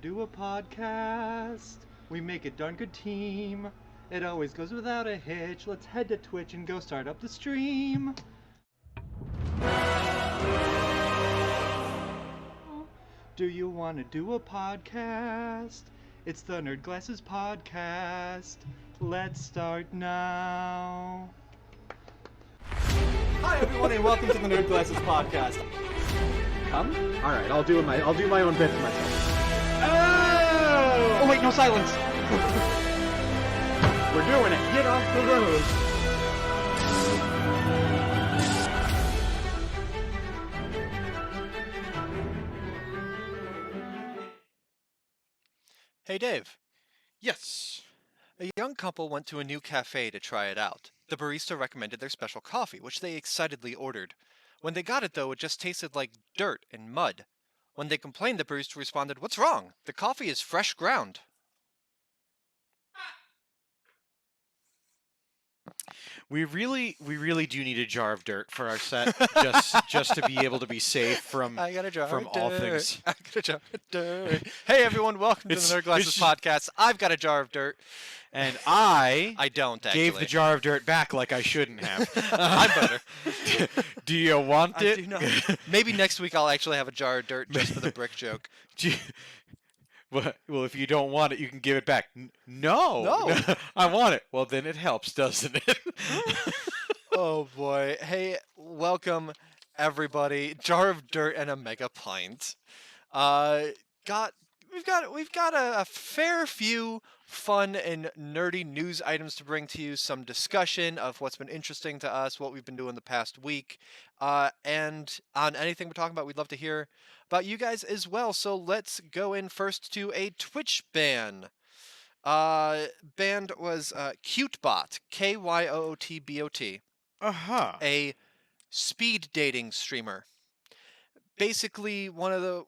do a podcast. We make a darn good team. It always goes without a hitch. Let's head to Twitch and go start up the stream. Do you want to do a podcast? It's the Nerd Glasses Podcast. Let's start now. Hi everyone and welcome to the Nerd Glasses Podcast. Come? Alright, I'll do my own bit for myself. Oh wait, no silence. We're doing it. Get off the road. Hey Dave, Yes. a young couple went to a new cafe to try it out. The barista recommended their special coffee, which they excitedly ordered. When they got it though, it just tasted like dirt and mud. When they complained, the barista responded, "What's wrong? The coffee is fresh ground." We really do need a jar of dirt for our set, just to be able to be safe from I got a jar from of all dirt. things. I got a jar of dirt. Hey everyone, welcome to the Nerd Glasses Podcast. I've got a jar of dirt. And I don't actually. gave the jar of dirt back like I shouldn't have. I'm better. Do you want I it? do not. Maybe next week I'll actually have a jar of dirt just for the brick joke. Well, if you don't want it, you can give it back. No, I want it. Well, then it helps, doesn't it? Oh boy. Hey, welcome everybody. Jar of dirt and a mega pint. We've got a fair few fun and nerdy news items to bring to you, some discussion of what's been interesting to us, what we've been doing the past week, and on anything we're talking about, we'd love to hear about you guys as well. So let's go in first to a Twitch ban. Banned was Cutebot, KYOOTBOT, a speed dating streamer. Basically, one of the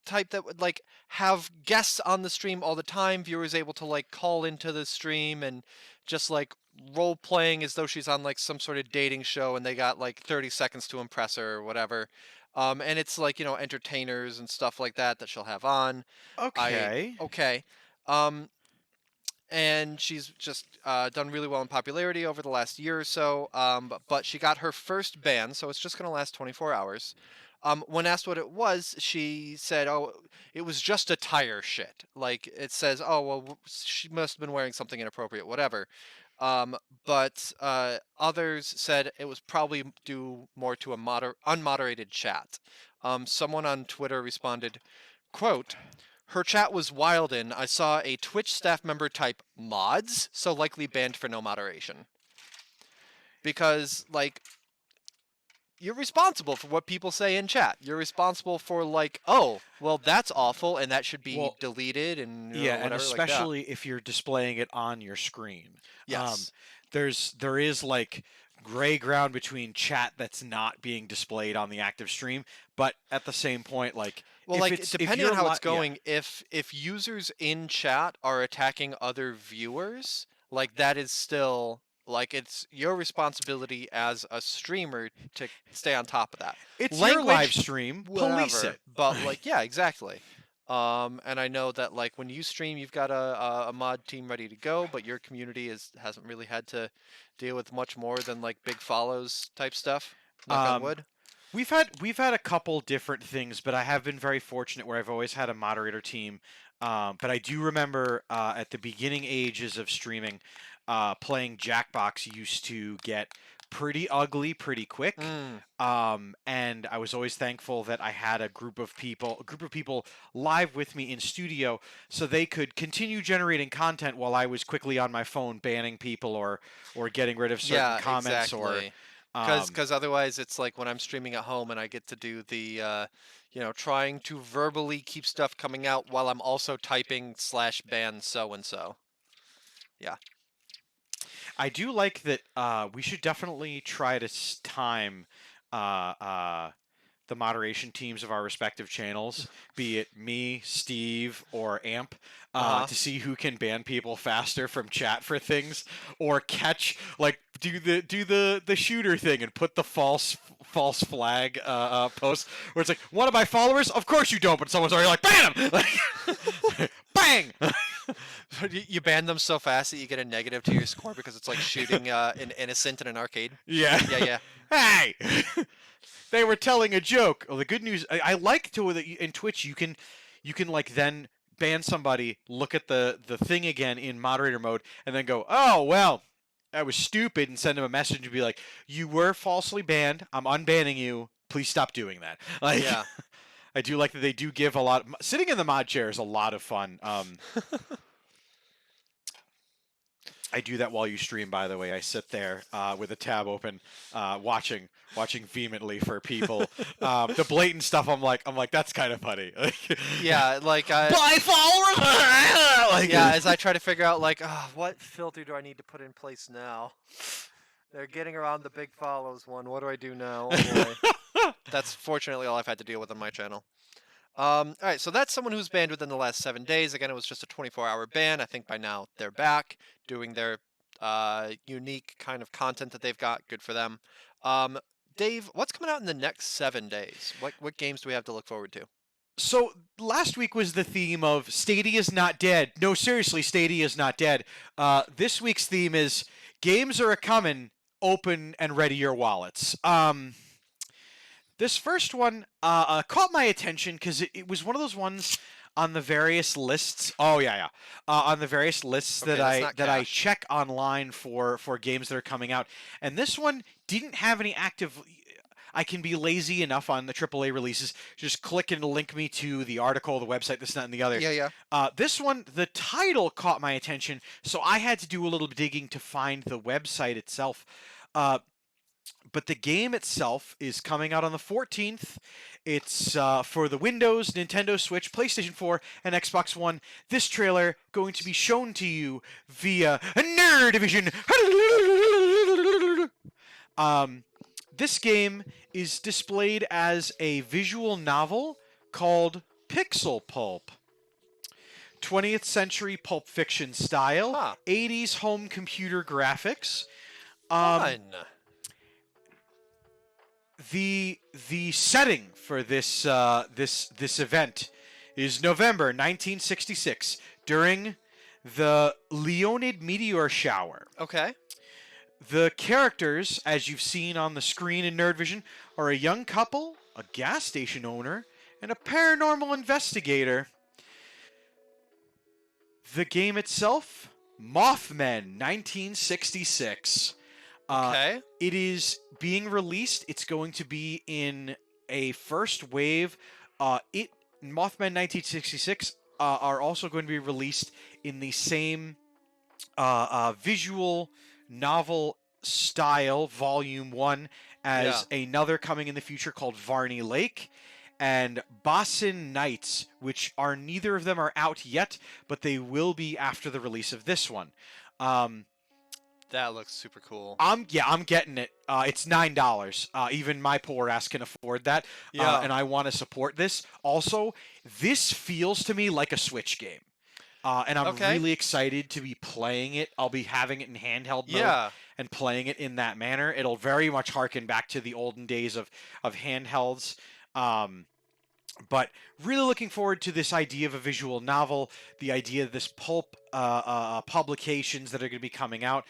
type that would like have guests on the stream all the time, viewers able to like call into the stream and just like role playing as though she's on like some sort of dating show and they got like 30 seconds to impress her or whatever. And it's like, you know, entertainers and stuff like that she'll have on. Okay. Okay. And she's just done really well in popularity over the last year or so. But she got her first ban, so it's just going to last 24 hours. When asked what it was, she said, "Oh, it was just a tire shit." Like it says, "Oh, well, she must have been wearing something inappropriate, whatever." But others said it was probably due more to a unmoderated chat. Someone on Twitter responded, quote, "Her chat was wild in. I saw a Twitch staff member type mods, so likely banned for no moderation." Because, like, you're responsible for what people say in chat. You're responsible for like, oh, well, that's awful, and that should be deleted, and yeah, whatever, and especially like if you're displaying it on your screen. Yes. There is like gray ground between chat that's not being displayed on the active stream, but at the same point, like, well, if like it's, depending on how it's going, if users in chat are attacking other viewers, like that is still. Like, it's your responsibility as a streamer to stay on top of that. It's Language, your live stream. Police whatever, it. But, like, yeah, exactly. And I know that, like, when you stream, you've got a mod team ready to go, but your community hasn't really had to deal with much more than, like, big follows type stuff. Knock on wood. We've had a couple different things, but I have been very fortunate where I've always had a moderator team. But I do remember at the beginning ages of streaming, playing Jackbox used to get pretty ugly pretty quick. And I was always thankful that I had a group of people live with me in studio so they could continue generating content while I was quickly on my phone banning people or getting rid of certain comments exactly. Because otherwise it's like when I'm streaming at home and I get to do the trying to verbally keep stuff coming out while I'm also typing /ban so-and-so. Yeah. I do like that we should definitely try to time the the moderation teams of our respective channels, be it me, Steve, or Amp, to see who can ban people faster from chat for things, or catch do the shooter thing and put the false flag post where it's like, one of my followers, of course you don't, but someone's already like, ban him, like, bang. You ban them so fast that you get a negative to your score because it's like shooting an innocent in an arcade. Yeah. Yeah. Hey, they were telling a joke. Well, the good news, I like to that in Twitch you can like then ban somebody, look at the thing again in moderator mode, and then go, oh well, that was stupid, and send them a message and be like, you were falsely banned. I'm unbanning you. Please stop doing that. Like, Yeah. I do like that they do give a lot. Sitting in the mod chair is a lot of fun. I do that while you stream, by the way. I sit there with a tab open, watching vehemently for people. The blatant stuff, I'm like, that's kind of funny. Yeah, like buy followers. Like, yeah, as I try to figure out like, what filter do I need to put in place now? They're getting around the big follows one. What do I do now? Oh, boy. That's fortunately all I've had to deal with on my channel. All right, so that's someone who's banned within the last 7 days. Again, it was just a 24-hour ban. I think by now they're back doing their unique kind of content that they've got. Good for them. Dave, what's coming out in the next 7 days? What games do we have to look forward to? So last week was the theme of Stadia's not dead. No, seriously, Stadia's not dead. This week's theme is games are a-coming, open and ready your wallets. This first one caught my attention because it was one of those ones on the various lists. Oh yeah. On the various lists Okay, that I check online for games that are coming out, and this one didn't have any active. I can be lazy enough on the AAA releases, just click and link me to the article, the website, this, that, and the other. Yeah. This one, the title caught my attention, so I had to do a little digging to find the website itself. But the game itself is coming out on the 14th. It's for the Windows, Nintendo Switch, PlayStation 4, and Xbox One. This trailer going to be shown to you via Nerdivision. This game is displayed as a visual novel called Pixel Pulp. 20th century pulp fiction style, 80s home computer graphics. Fun. The setting for this this event is November 1966 during the Leonid meteor shower. Okay. The characters, as you've seen on the screen in Nerdvision, are a young couple, a gas station owner, and a paranormal investigator. The game itself, Mothman 1966. Okay. It is being released. It's going to be in a first wave. Mothman 1966 are also going to be released in the same visual novel style, Volume 1, as another coming in the future called Varney Lake, and Bossin Nights, which are neither of them are out yet, but they will be after the release of this one. That looks super cool. I'm getting it. It's $9. Even my poor ass can afford that. Yeah. And I want to support this. Also, this feels to me like a Switch game. And I'm really excited to be playing it. I'll be having it in handheld mode and playing it in that manner. It'll very much harken back to the olden days of handhelds. But really looking forward to this idea of a visual novel, the idea of this pulp publications that are going to be coming out.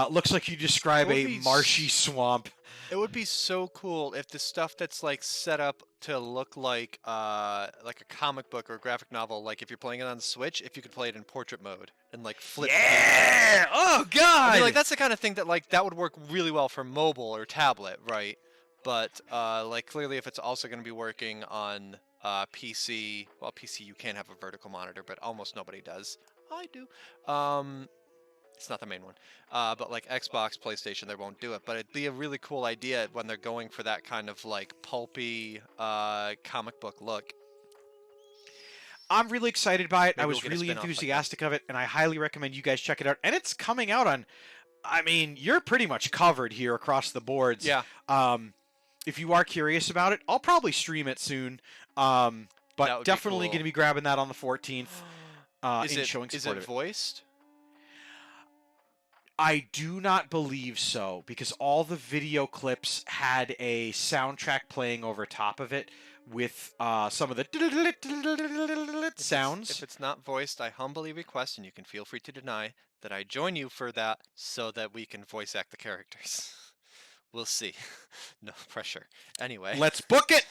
Looks like you describe a marshy swamp. It would be so cool if the stuff that's like set up to look like a comic book or a graphic novel, like if you're playing it on Switch, if you could play it in portrait mode and like flip. Yeah! Oh god! I mean, like that's the kind of thing that like that would work really well for mobile or tablet, right? But like clearly, if it's also going to be working on PC, well, PC you can have a vertical monitor, but almost nobody does. I do. It's not the main one. But like Xbox, PlayStation, they won't do it. But it'd be a really cool idea when they're going for that kind of like pulpy comic book look. I'm really excited by it. Maybe I was really enthusiastic of it, and I highly recommend you guys check it out. And it's coming out on, I mean, you're pretty much covered here across the boards. Yeah. if you are curious about it, I'll probably stream it soon. That But would be definitely cool. going to be grabbing that on the 14th. Showing Is support it of it. voiced? I do not believe so, because all the video clips had a soundtrack playing over top of it with some of the sounds. If it's not voiced, I humbly request, and you can feel free to deny, that I join you for that so that we can voice act the characters. We'll see. No pressure. Anyway. Let's book it!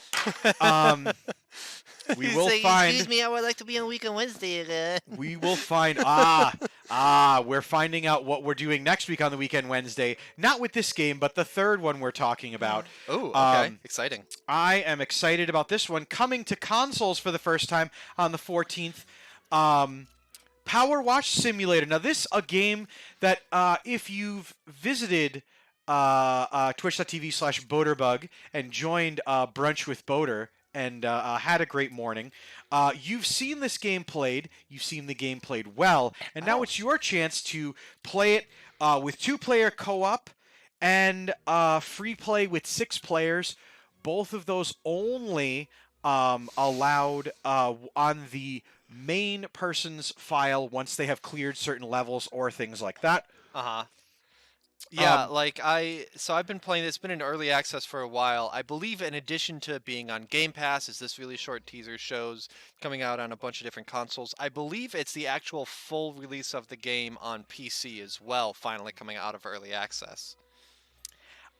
We will find... Excuse me, I would like to be on Weekend Wednesday again. We will find... we're finding out what we're doing next week on the Weekend Wednesday. Not with this game, but the third one we're talking about. Oh, okay. Exciting. I am excited about this one. Coming to consoles for the first time on the 14th. Power Wash Simulator. Now, this a game that if you've visited twitch.tv/BoaterBug and joined Brunch with Boater and had a great morning, you've seen this game played. You've seen the game played well. And now it's your chance to play it with 2-player co-op and free play with 6 players. Both of those only allowed on the main person's file once they have cleared certain levels or things like that. Yeah, I've been playing. It's been in early access for a while. I believe, in addition to being on Game Pass, is this really short teaser shows coming out on a bunch of different consoles. I believe it's the actual full release of the game on PC as well, finally coming out of early access.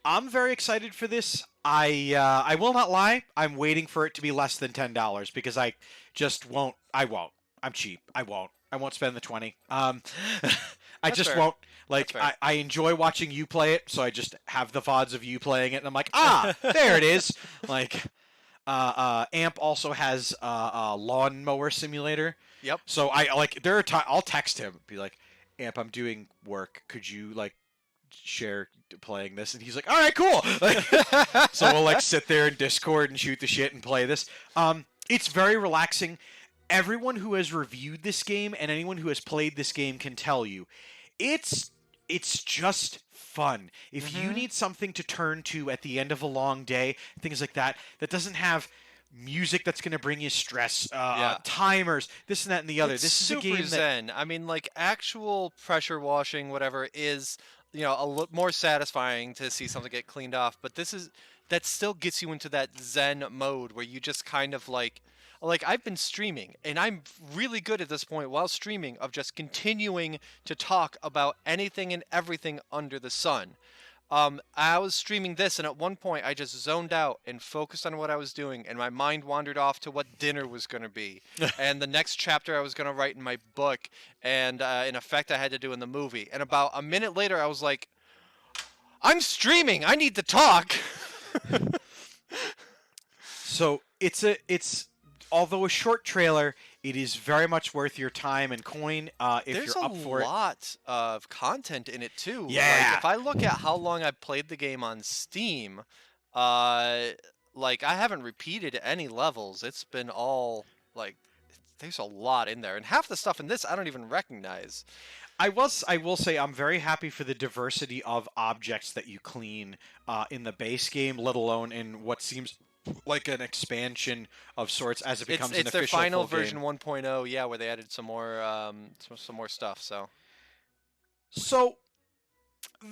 I'm very excited for this. I will not lie. I'm waiting for it to be less than $10 because I just won't. I won't. I'm cheap. I won't spend the 20. I just fair. won't. Like, I enjoy watching you play it, so I just have the VODs of you playing it, and I'm like, there it is. Like, Amp also has a lawnmower simulator. Yep. So there are times I'll text him, be like, Amp, I'm doing work. Could you share playing this? And he's like, all right, cool. So we'll sit there in Discord and shoot the shit and play this. It's very relaxing. Everyone who has reviewed this game and anyone who has played this game can tell you, it's just fun. If you need something to turn to at the end of a long day, things like that, that doesn't have music that's going to bring you stress, timers, this and that and the other. This is a game zen. I mean, actual pressure washing, whatever, is more satisfying to see something get cleaned off. But that still gets you into that zen mode where you just kind of like I've been streaming, and I'm really good at this point while streaming of just continuing to talk about anything and everything under the sun. I was streaming this, and at one point I just zoned out and focused on what I was doing, and my mind wandered off to what dinner was going to be, and the next chapter I was going to write in my book, and in effect I had to do in the movie. And about a minute later I was like, I'm streaming! I need to talk! So it's although a short trailer, it is very much worth your time and coin if you're up for it. There's a lot of content in it too. Yeah. If I look at how long I've played the game on Steam, I haven't repeated any levels. It's been all there's a lot in there, and half the stuff in this I don't even recognize. I will say I'm very happy for the diversity of objects that you clean in the base game, let alone in what seems like an expansion of sorts as it becomes an official It's their final full version game. 1.0, yeah, where they added some more stuff. So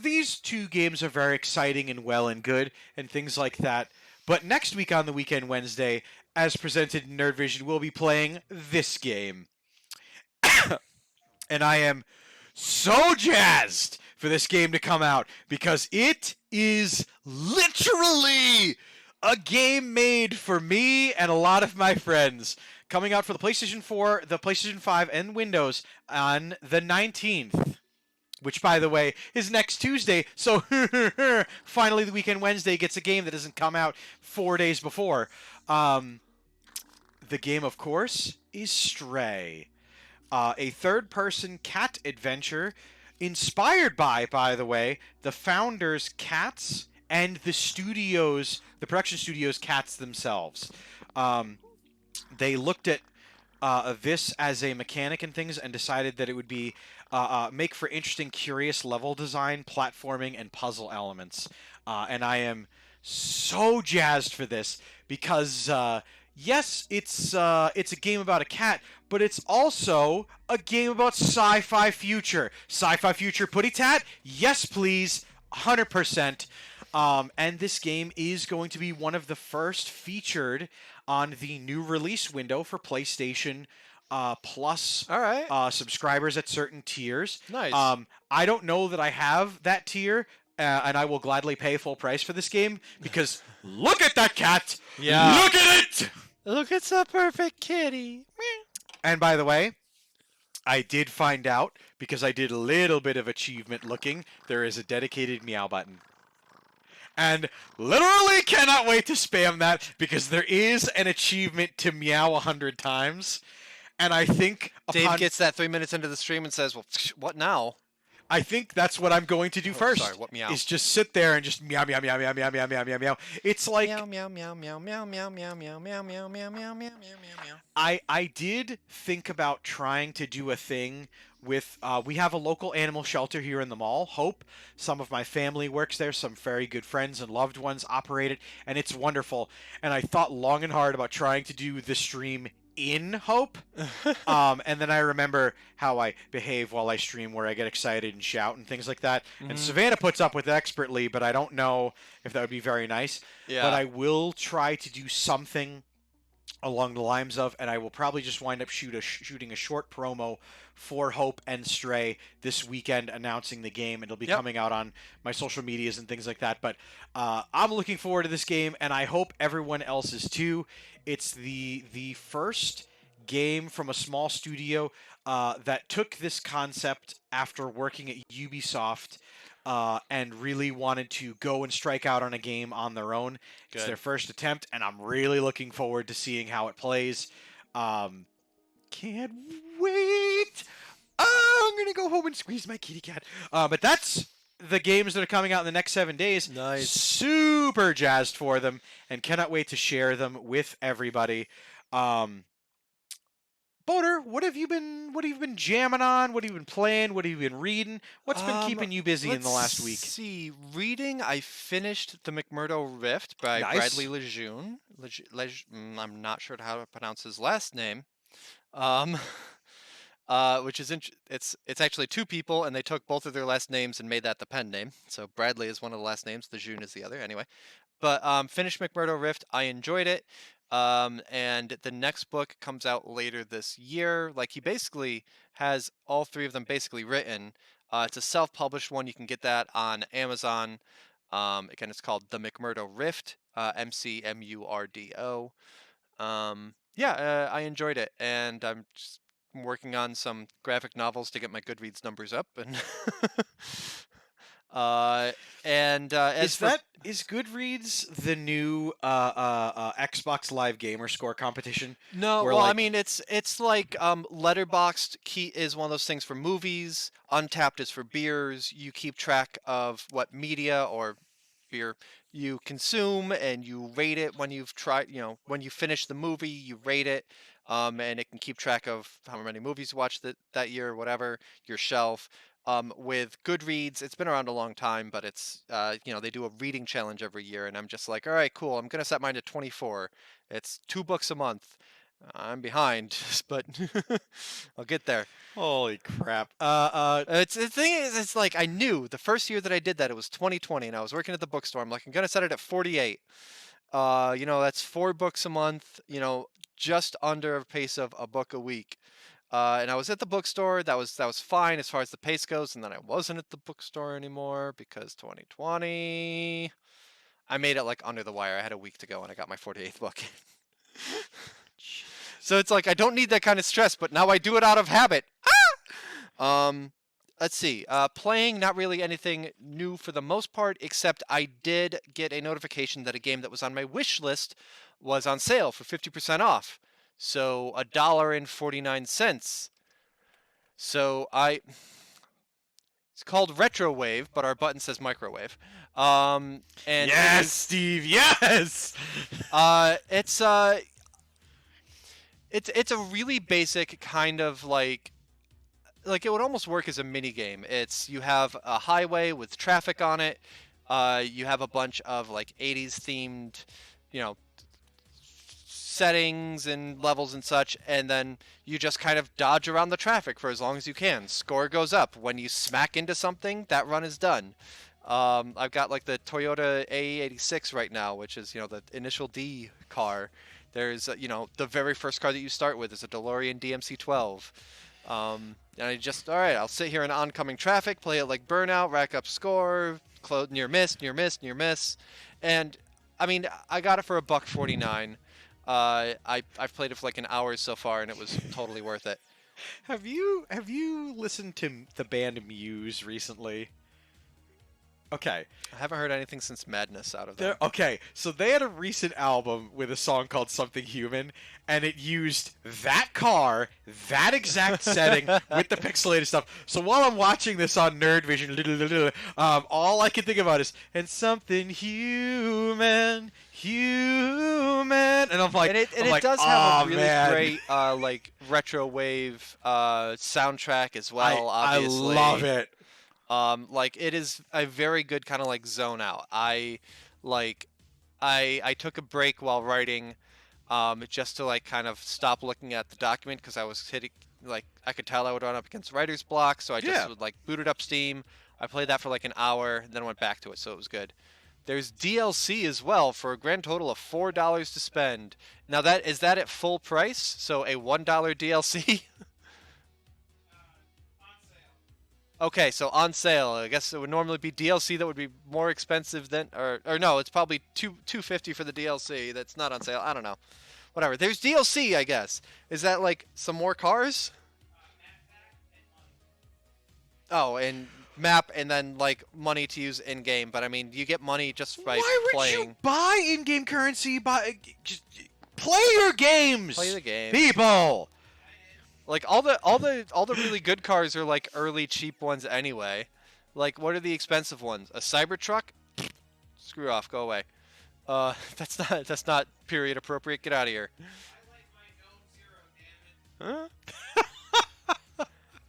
these two games are very exciting and well and good and things like that. But next week on the Weekend Wednesday, as presented in Nerd Vision, we'll be playing this game. And I am so jazzed for this game to come out because it is literally a game made for me and a lot of my friends. Coming out for the PlayStation 4, the PlayStation 5, and Windows on the 19th. Which, by the way, is next Tuesday. So, finally, the Weekend Wednesday gets a game that doesn't come out 4 days before. The game, of course, is Stray. A third-person cat adventure inspired by the way, the founders' cats and the production studio's cats themselves. They looked at this as a mechanic and things and decided that it would be make for interesting, curious level design, platforming, and puzzle elements. And I am so jazzed for this because yes, it's a game about a cat, but it's also a game about sci-fi future. Sci-fi future putty tat? Yes, please. 100%. And this game is going to be one of the first featured on the new release window for PlayStation Plus All right. subscribers at certain tiers. Nice. I don't know that I have that tier, and I will gladly pay full price for this game because look at that cat! Yeah. Look at it! Look, it's a perfect kitty. And by the way, I did find out, because I did a little bit of achievement looking, there is a dedicated meow button. And literally cannot wait to spam that, because there is an achievement to meow 100 times. And I think Dave gets that 3 minutes into the stream and says, well, what now? I think that's what I'm going to do first. Sorry, what meow? Is just sit there and just meow, meow, meow, meow, meow, meow, meow, meow, meow. It's like Meow, meow, meow, meow, meow, meow, meow, meow, meow, meow, meow, meow, meow, meow, meow. I did think about trying to do a thing with we have a local animal shelter here in the mall, Hope. Some of my family works there, some very good friends and loved ones operate it, and it's wonderful. And I thought long and hard about trying to do the stream in Hope. And then I remember how I behave while I stream, where I get excited and shout and things like that. And Savannah puts up with it expertly, but I don't know if that would be very nice. Yeah. But I will try to do something along the lines of, and I will probably just wind up shooting a short promo for Hope and Stray this weekend, announcing the game. It'll be coming out on my social medias and things like that. But I'm looking forward to this game, and I hope everyone else is too. It's the first game from a small studio that took this concept after working at Ubisoft and really wanted to go and strike out on a game on their own. Good. It's their first attempt, and I'm really looking forward to seeing how it plays. Can't wait! I'm going to go home and squeeze my kitty cat. But that's the games that are coming out in the next 7 days. Nice. Super jazzed for them, and cannot wait to share them with everybody. Boater, what have you been jamming on? What have you been playing? What have you been reading? What's been keeping you busy in the last week? Let's see. Reading, I finished The McMurdo Rift by Nice. Bradley Lejeune. I'm not sure how to pronounce his last name. Which is it's actually two people, and they took both of their last names and made that the pen name. So Bradley is one of the last names, Lejeune is the other. Anyway, but finished McMurdo Rift. I enjoyed it. And the next book comes out later this year. Like, he basically has all three of them basically written. It's a self-published one. You can get that on Amazon. Again, it's called The McMurdo Rift, MCMURDO. I enjoyed it, and I'm just working on some graphic novels to get my Goodreads numbers up. And Is Goodreads the new Xbox Live Gamer Score competition? No, where, well, I like- mean, it's like Letterboxd is one of those things for movies. Untapped is for beers. You keep track of what media or beer you consume, and you rate it when you've tried. When you finish the movie, you rate it, and it can keep track of how many movies you watched that year, or whatever, your shelf. With Goodreads, it's been around a long time, but it's they do a reading challenge every year, and I'm just like, all right, cool. I'm gonna set mine to 24. It's 2 books a month. I'm behind, but I'll get there. Holy crap! The thing is, it's like, I knew the first year that I did that, it was 2020, and I was working at the bookstore. I'm like, I'm gonna set it at 48. That's 4 books a month. Just under a pace of a book a week. And I was at the bookstore. That was fine as far as the pace goes. And then I wasn't at the bookstore anymore because 2020. I made it like under the wire. I had a week to go, and I got my 48th book. So it's like, I don't need that kind of stress, but now I do it out of habit. Let's see. Playing, not really anything new for the most part, except I did get a notification that a game that was on my wish list was on sale for 50% off. So $1.49. So it's called Retrowave, but our button says microwave. And yes, Steve. Yes. It's a really basic kind of like it would almost work as a mini game. You have a highway with traffic on it. You have a bunch of like 80s themed, you know, settings and levels and such, and then you just kind of dodge around the traffic for as long as you can. Score goes up. When you smack into something, that run is done. I've got like the Toyota A86 right now, which is, the initial D car. There's, the very first car that you start with is a DeLorean DMC-12. And all right, I'll sit here in oncoming traffic, play it like Burnout, rack up score, near miss, near miss, near miss. And, I mean, I got it for $1.49. I've played it for like an hour so far, and it was totally worth it. Have you listened to the band Muse recently? Okay. I haven't heard anything since Madness out of them. Okay, so they had a recent album with a song called Something Human, and it used that car, that exact setting, with the pixelated stuff. So while I'm watching this on Nerd Vision, all I can think about is, and something human, and I'm like, and it does have a really great like retro wave soundtrack as well. Obviously, I love it. Like it is a very good kind of like zone out. I took a break while writing, just to like kind of stop looking at the document because I was hitting, like, I could tell I would run up against writer's block, so I just would like booted up Steam. I played that for like an hour, and then went back to it, so it was good. There's DLC as well for a grand total of $4 to spend. Now is that at full price? So a $1 DLC? Okay, so on sale. I guess it would normally be DLC that would be more expensive than, or no, it's probably $250 for the DLC that's not on sale. I don't know. Whatever. There's DLC, I guess. Is that like some more cars? Oh, and map, and then like money to use in game. But I mean, you get money just by Why playing. would you buy in-game currency? Just play your games. Play the game, people. Like all the really good cars are like early cheap ones anyway. Like, what are the expensive ones? A Cybertruck? Screw off, go away. That's not period appropriate. Get out of here. Huh?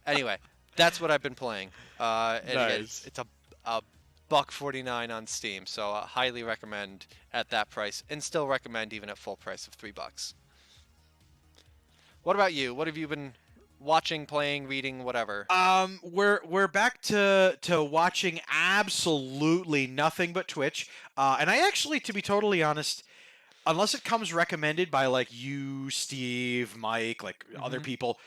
Anyway, that's what I've been playing. And again, Nice. it's a $1.49 on Steam, so I highly recommend at that price, and still recommend even at full price of $3. What about you? What have you been watching, playing, reading, whatever? We're back to watching absolutely nothing but Twitch. And I actually, to be totally honest, unless it comes recommended by like you, Steve, Mike, like other people,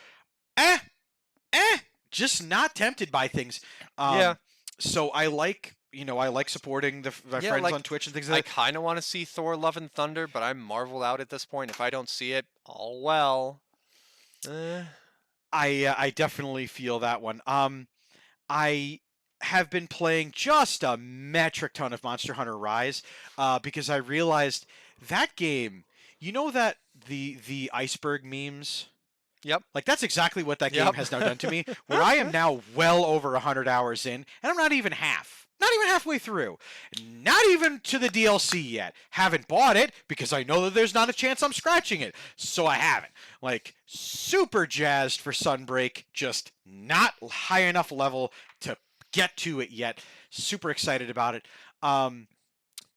just not tempted by things. Yeah. So I like supporting my friends like, on Twitch and things like that. I kind of want to see Thor: Love and Thunder, but I'm Marveled out at this point. If I don't see it, all well. I definitely feel that one. I have been playing just a metric ton of Monster Hunter Rise, because I realized that game. You know that the iceberg memes. Yep. Like that's exactly what that game has now done to me. Where I am now well over 100 hours in, and I'm not even halfway through. Not even to the DLC yet. Haven't bought it because I know that there's not a chance I'm scratching it. So I haven't. Like, super jazzed for Sunbreak, just not high enough level to get to it yet. Super excited about it.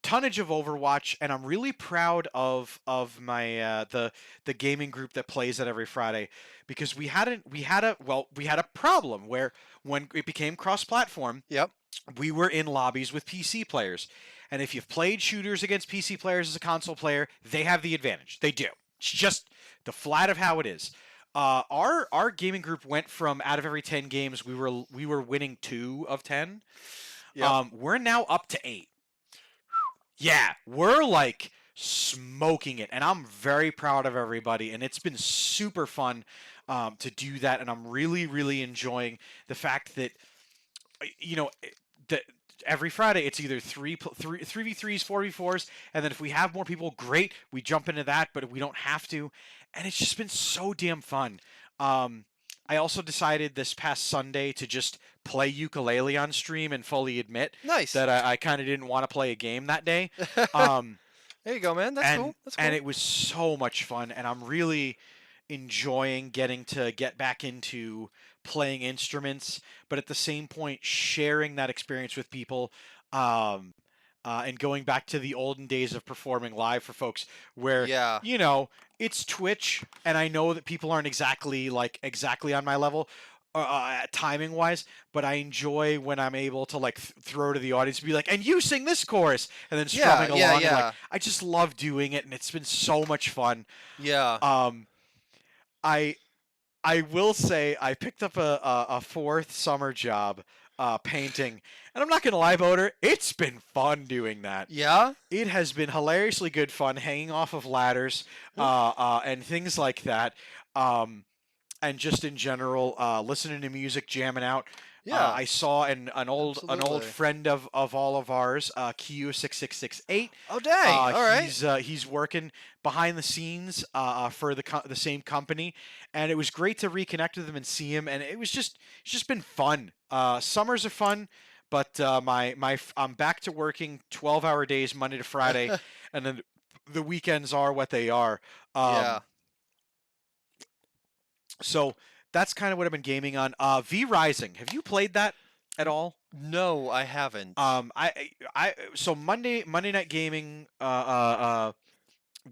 Tonnage of Overwatch, and I'm really proud of my the gaming group that plays it every Friday, because we had a problem where when it became cross-platform, Yep. we were in lobbies with PC players. And if you've played shooters against PC players as a console player, they have the advantage. They do. It's just the flat of how it is. Our gaming group went from, out of every 10 games, we were winning 2 of 10. Yep. We're now up to 8. Yeah, we're like smoking it, and I'm very proud of everybody, and it's been super fun to do that, and I'm really, really enjoying the fact that, that every Friday it's either 3v3s, 4v4s, and then if we have more people, great, we jump into that, but we don't have to, and it's just been so damn fun. I also decided this past Sunday to just play ukulele on stream and fully admit that I kind of didn't want to play a game that day. There you go, man. That's cool. That's cool. And it was so much fun, and I'm really enjoying getting to get back into playing instruments, but at the same point sharing that experience with people. and going back to the olden days of performing live for folks, where Yeah. it's Twitch, and I know that people aren't exactly on my level, timing wise, but I enjoy when I'm able to throw to the audience and be like, and you sing this chorus, and then Yeah, strumming yeah, along, and yeah. I just love doing it, and it's been so much fun. Yeah. Um, I I will say I picked up a fourth summer job painting, and I'm not gonna lie about it. It's been fun doing that. Yeah? It has been hilariously good fun hanging off of ladders and things like that. And just in general, listening to music, jamming out. Yeah. I saw an old Absolutely. friend of all of ours, Q6668. Oh, dang. All right. He's working behind the scenes for the same company, and it was great to reconnect with him and see him. And it's just been fun. Summers are fun, but I'm back to working 12-hour days Monday to Friday, and then the weekends are what they are. Yeah. So that's kind of what I've been gaming on. V Rising, have you played that at all? No, I haven't. So Monday Night Gaming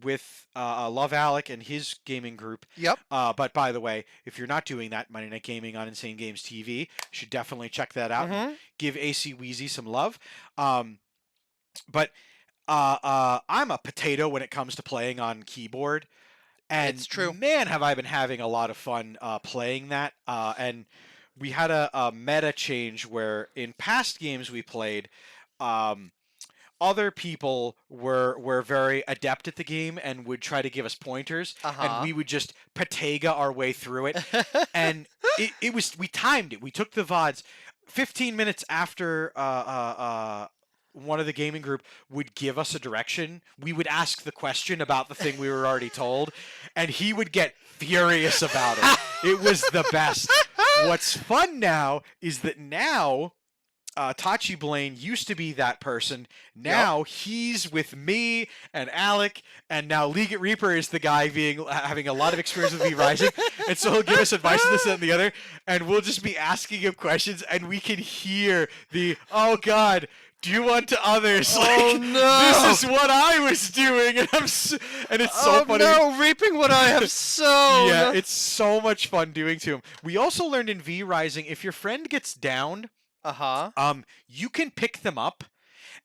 with Love Alec and his gaming group. Yep. But by the way, if you're not doing that, Monday Night Gaming on Insane Games TV, you should definitely check that out and Mhm. give AC Wheezy some love. But I'm a potato when it comes to playing on keyboard. And It's true. man, have I been having a lot of fun playing that. And we had a meta change where in past games we played, um, other people were very adept at the game and would try to give us pointers, and Uh-huh. we would just Patega our way through it. And we timed it. We took the VODs 15 minutes after one of the gaming group would give us a direction. We would ask the question about the thing we were already told, and he would get furious about it. It was the best. What's fun now is that Tachi Blaine used to be that person. Now he's with me and Alec, and now League Reaper is the guy having a lot of experience with V Rising, and so he'll give us advice on this and the other, and we'll just be asking him questions, and we can hear oh God, do unto others. Oh, no! This is what I was doing, and and it's so Oh funny. no, reaping what I have sown. Yeah, it's so much fun doing to him. We also learned in V Rising, if your friend gets downed, Uh-huh. you can pick them up,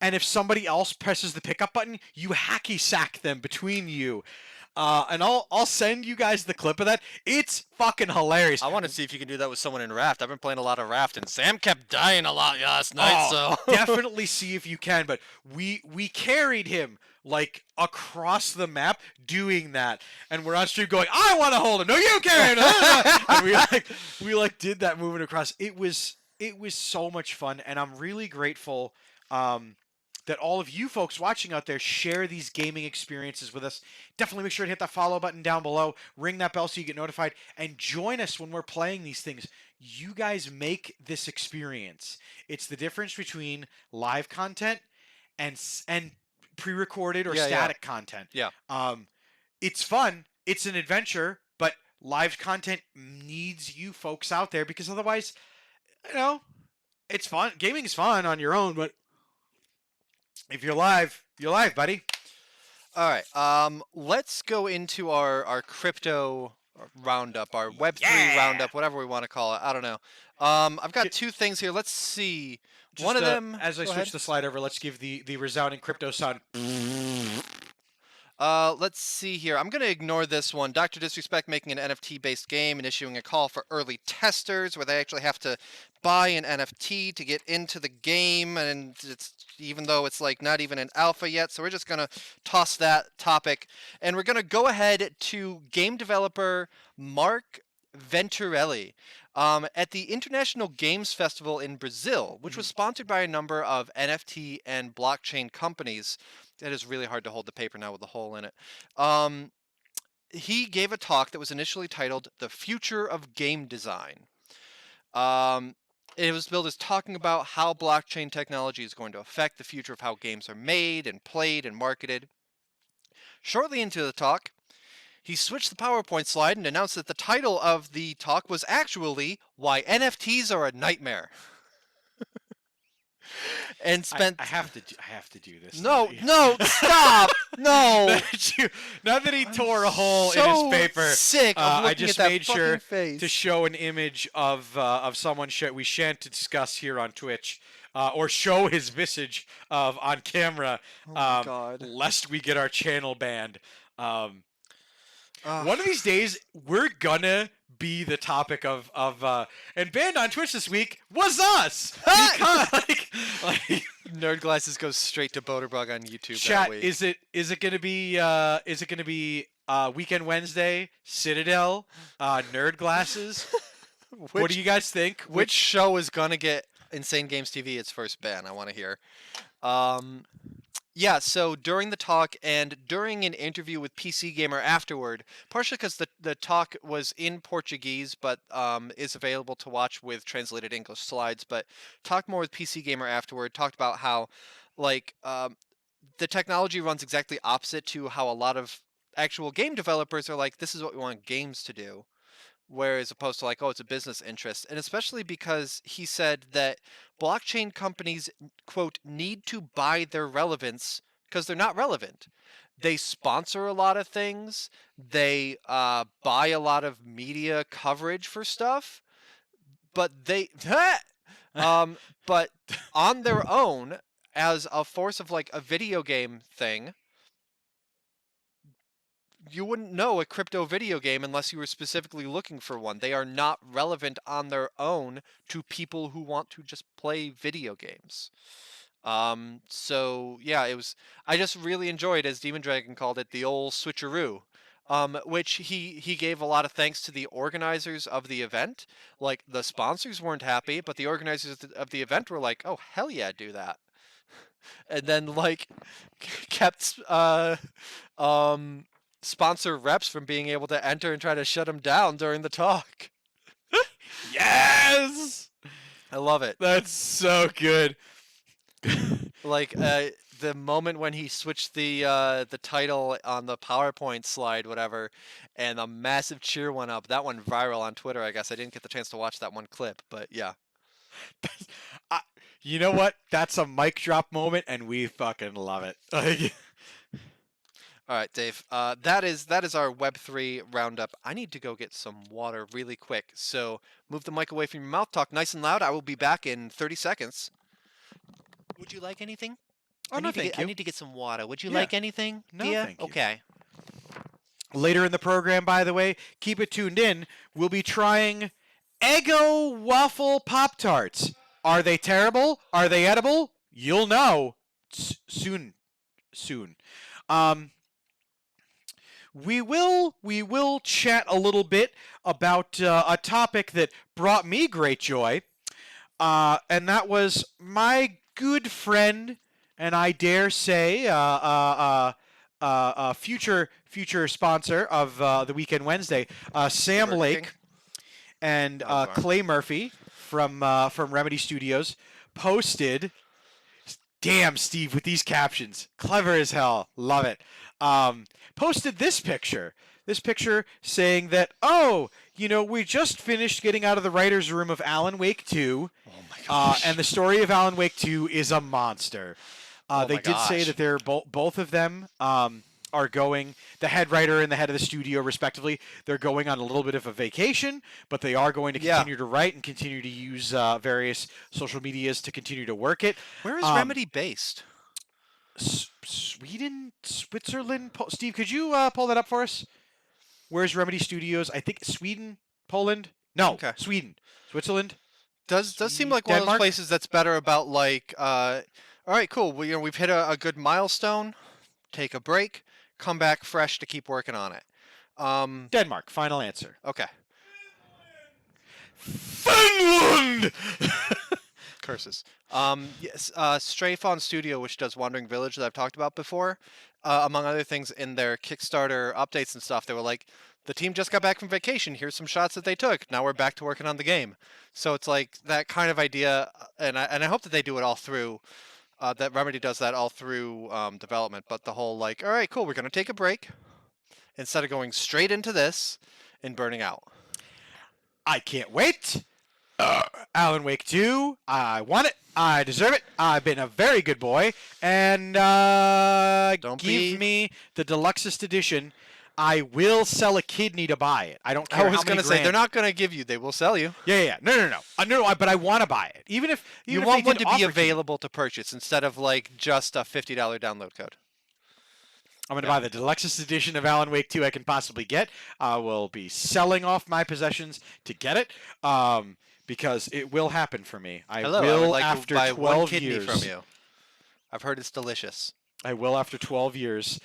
and if somebody else presses the pickup button, you hacky sack them between you. And I'll send you guys the clip of that. It's fucking hilarious. I want to see if you can do that with someone in Raft. I've been playing a lot of Raft, and Sam kept dying a lot last night, so... Definitely see if you can. But we carried him across the map doing that, and we're on stream going, "I want to hold him." No, you can't. And we did that moving across. It was so much fun, and I'm really grateful that all of you folks watching out there share these gaming experiences with us. Definitely make sure to hit that follow button down below, ring that bell so you get notified, and join us when we're playing these things. You guys make this experience. It's the difference between live content and pre-recorded or Yeah, yeah. static content. Yeah. It's fun. It's an adventure, but live content needs you folks out there, because otherwise, it's fun. Gaming is fun on your own, but if you're live, buddy. All right. Let's go into our crypto roundup, our Web3 roundup, whatever we want to call it. I don't know. I've got two things here. Let's see. One of them. As I go switch ahead. the slide over, let's give the resounding crypto sound. Let's see here. I'm going to ignore this one. Dr. Disrespect making an NFT-based game and issuing a call for early testers where they actually have to buy an NFT to get into the game, and it's even though it's not even an alpha yet. So we're just going to toss that topic, and we're going to go ahead to game developer Mark Venturelli. At the International Games Festival in Brazil, which was sponsored by a number of NFT and blockchain companies. It is really hard to hold the paper now with the hole in it. He gave a talk that was initially titled "The Future of Game Design." It was billed as talking about how blockchain technology is going to affect the future of how games are made and played and marketed. Shortly into the talk, he switched the PowerPoint slide and announced that the title of the talk was actually "Why NFTs Are a Nightmare." and spent. I have to do this. No, no, stop! No. Now that he tore a hole in So his paper, sick of looking I just at that made sure fucking face. to show an image of someone we shan't discuss here on Twitch, or show his visage on camera, Oh my God. lest we get our channel banned. Ugh. One of these days, we're gonna be the topic of and banned on Twitch this week was us. Because, like Nerd Glasses goes straight to Boterbug on YouTube. chat, that week. is it gonna be Weekend Wednesday, Citadel, Nerd Glasses? What do you guys think? Which show is gonna get Insane Games TV its first ban? I want to hear. Yeah, so during the talk and during an interview with PC Gamer afterward, partially because the talk was in Portuguese but is available to watch with translated English slides, but talked more with PC Gamer afterward, talked about how like the technology runs exactly opposite to how a lot of actual game developers are like, this is what we want games to do. Whereas opposed to like, oh, it's a business interest. And especially because he said that blockchain companies, quote, need to buy their relevance because they're not relevant. They sponsor a lot of things. They buy a lot of media coverage for stuff. But but on their own, as a force of like a video game thing, you wouldn't know a crypto video game unless you were specifically looking for one. They are not relevant on their own to people who want to just play video games. So yeah, I just really enjoyed, as Demon Dragon called it, the old switcheroo. Which he gave a lot of thanks to the organizers of the event. Like the sponsors weren't happy, but the organizers of the event were like, "Oh hell yeah, do that." And then like kept sponsor reps from being able to enter and try to shut him down during the talk. Yes, I love it. that's so good. Like the moment when he switched the title on the PowerPoint slide, whatever, and a massive cheer went up. That went viral on Twitter. I guess I didn't get the chance to watch that one clip, but yeah. You know what? That's a mic drop moment, and we fucking love it. All right, Dave. That is our Web3 roundup. I need to go get some water really quick. So move the mic away from your mouth. Talk nice and loud. I will be back in 30 seconds. Would you like anything? Oh, no, thank you. I need to get some water. Would you Yeah. like anything? No, Dia? thank you. Okay. Later in the program, by the way, keep it tuned in. We'll be trying Eggo waffle Pop Tarts. Are they terrible? Are they edible? You'll know soon. We will chat a little bit about a topic that brought me great joy, and that was my good friend, and I dare say future sponsor of the Weekend Wednesday, Sam Burger Lake King? and Oh, sorry. Clay Murphy from Remedy Studios posted. Damn, Steve, with these captions, clever as hell, love it. Posted this picture saying that, oh, we just finished getting out of the writer's room of Alan Wake 2, Oh my gosh. and the story of Alan Wake 2 is a monster. Oh They my did say gosh. that they're both of them are going, the head writer and the head of the studio, respectively, they're going on a little bit of a vacation, but they are going to Yeah. continue to write and continue to use various social medias to continue to work it. Where is Remedy based? Sweden, Switzerland. Steve, could you pull that up for us? Where's Remedy Studios? I think Sweden, Poland. No, Okay. Sweden, Switzerland. Does seem like one of those Denmark? places that's better about like, all right, cool. We've hit a good milestone. Take a break. Come back fresh to keep working on it. Denmark. Final answer. Okay. Finland. Curses. Yes. Stray Fawn Studio, which does Wandering Village that I've talked about before, among other things, in their Kickstarter updates and stuff, they were like, the team just got back from vacation. Here's some shots that they took. Now we're back to working on the game. So it's like that kind of idea, and I hope that they do it all through. That Remedy does that all through development. But the whole like, all right, cool, we're gonna take a break instead of going straight into this and burning out. I can't wait. Alan Wake 2, I want it. I deserve it. I've been a very good boy. And Don't give be- me the deluxest edition. I will sell a kidney to buy it. I don't I care was how many gonna say they're grand. not gonna give you; they will sell you. Yeah. No, but I want to buy it. Even if You they want one did to be offer me. available to purchase instead of like just a $50 download code. I'm going to Yeah. buy the deluxest edition of Alan Wake 2 I can possibly get. I will be selling off my possessions to get it, because it will happen for me. I Hello, will I would like after to buy 12 one kidney years. from you. I've heard it's delicious. I will after 12 years.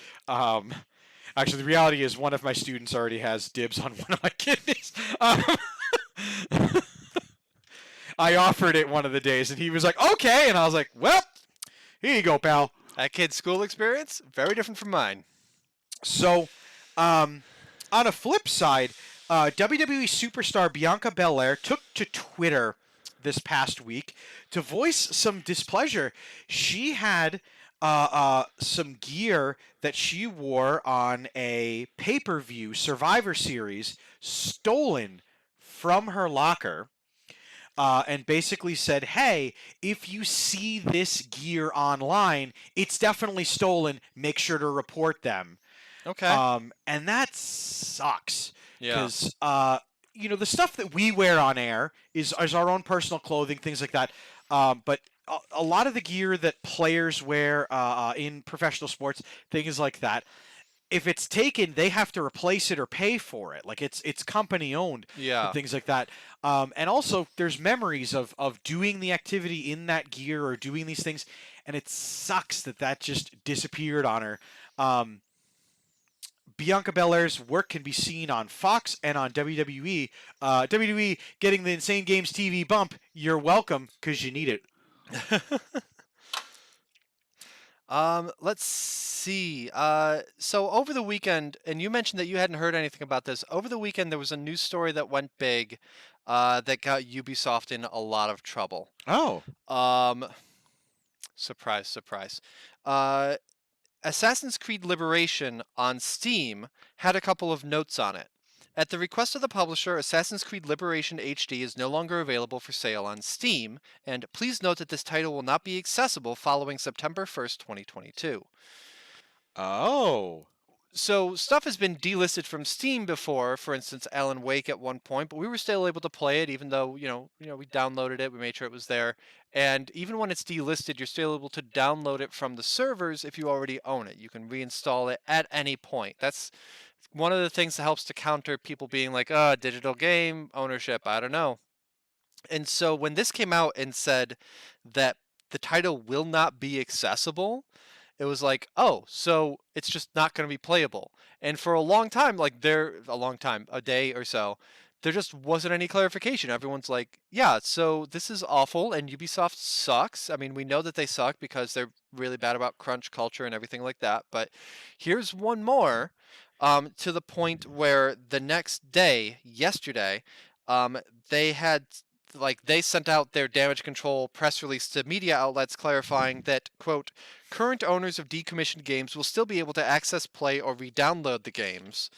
Actually, the reality is one of my students already has dibs on one of my kidneys. I offered it one of the days, and he was like, okay. And I was like, well, here you go, pal. That kid's school experience, very different from mine. So, on a flip side, WWE superstar Bianca Belair took to Twitter this past week to voice some displeasure. She had some gear that she wore on a pay-per-view Survivor Series stolen from her locker. And basically said, hey, if you see this gear online, it's definitely stolen. Make sure to report them. Okay. And that sucks. Yeah. Because, the stuff that we wear on air is our own personal clothing, things like that. But a lot of the gear that players wear in professional sports, things like that, if it's taken, they have to replace it or pay for it. Like it's company owned Yeah. and things like that. And also, there's memories of doing the activity in that gear or doing these things, and it sucks that just disappeared on her. Bianca Belair's work can be seen on Fox and on WWE. WWE getting the Insane Games TV bump. You're welcome, because you need it. Let's see. So over the weekend, and you mentioned that you hadn't heard anything about this. Over the weekend, there was a news story that went big, that got Ubisoft in a lot of trouble. Oh. Surprise, surprise. Uh, Assassin's Creed Liberation on Steam had a couple of notes on it. At the request of the publisher, Assassin's Creed Liberation HD is no longer available for sale on Steam, and please note that this title will not be accessible following September 1st, 2022. Oh. So stuff has been delisted from Steam before, for instance, Alan Wake at one point, but we were still able to play it even though, we downloaded it, we made sure it was there. And even when it's delisted, you're still able to download it from the servers if you already own it. You can reinstall it at any point. That's one of the things that helps to counter people being like, digital game ownership, I don't know. And so when this came out and said that the title will not be accessible, it was like, oh, so it's just not going to be playable. And for a long time, a day or so, there just wasn't any clarification. Everyone's like, yeah, so this is awful and Ubisoft sucks. I mean, we know that they suck because they're really bad about crunch culture and everything like that. But here's one more, to the point where the next day, yesterday, they had they sent out their damage control press release to media outlets clarifying that, quote, current owners of decommissioned games will still be able to access, play, or re-download the games,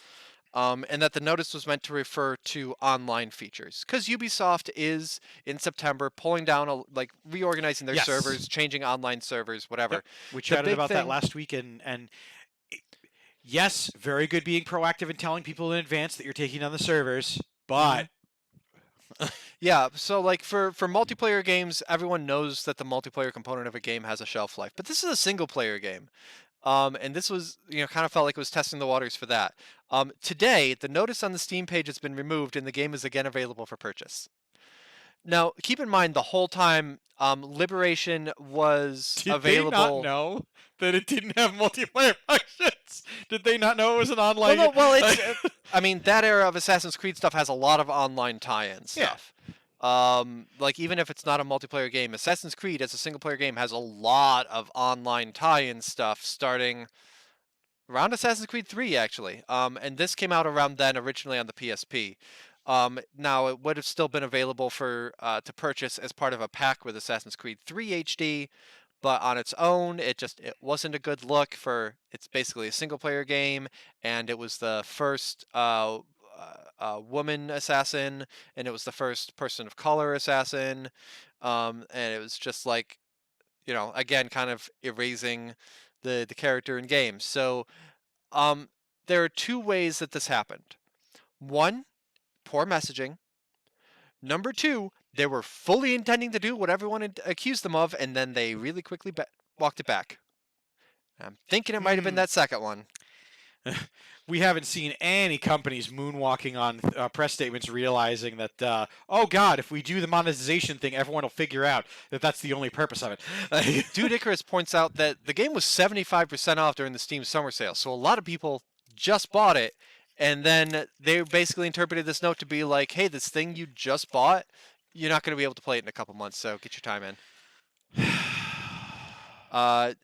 and that the notice was meant to refer to online features. Because Ubisoft is, in September, pulling down, reorganizing their Yes. servers, changing online servers, whatever. Yep. We The chatted big about that thing- last week, and yes, very good being proactive and telling people in advance that you're taking down the servers, but Yeah, so for multiplayer games, everyone knows that the multiplayer component of a game has a shelf life. But this is a single player game. And this was, kind of felt like it was testing the waters for that. Today, the notice on the Steam page has been removed and the game is again available for purchase. Now, keep in mind the whole time, Liberation was did available. they not know that it didn't have multiplayer functions? Did they not know it was an online? It's. I mean, that era of Assassin's Creed stuff has a lot of online tie-in Yeah. stuff. Even if it's not a multiplayer game, Assassin's Creed as a single-player game has a lot of online tie-in stuff starting around Assassin's Creed 3, actually. And this came out around then, originally on the PSP. Now it would have still been available for to purchase as part of a pack with Assassin's Creed 3 HD, but on its own, it wasn't a good look for. It's basically a single player game, and it was the first a woman assassin, and it was the first person of color assassin, and it was just like, again, kind of erasing the character in games. So um, there are two ways that this happened. One, poor messaging. Number two, they were fully intending to do what everyone accused them of, and then they really quickly walked it back. I'm thinking it might have been that second one. We haven't seen any companies moonwalking on press statements realizing that, oh God, if we do the monetization thing, everyone will figure out that that's the only purpose of it. Dude Icarus points out that the game was 75% off during the Steam summer sale, so a lot of people just bought it, and then they basically interpreted this note to be like, hey, this thing you just bought, you're not going to be able to play it in a couple months, so get your time in.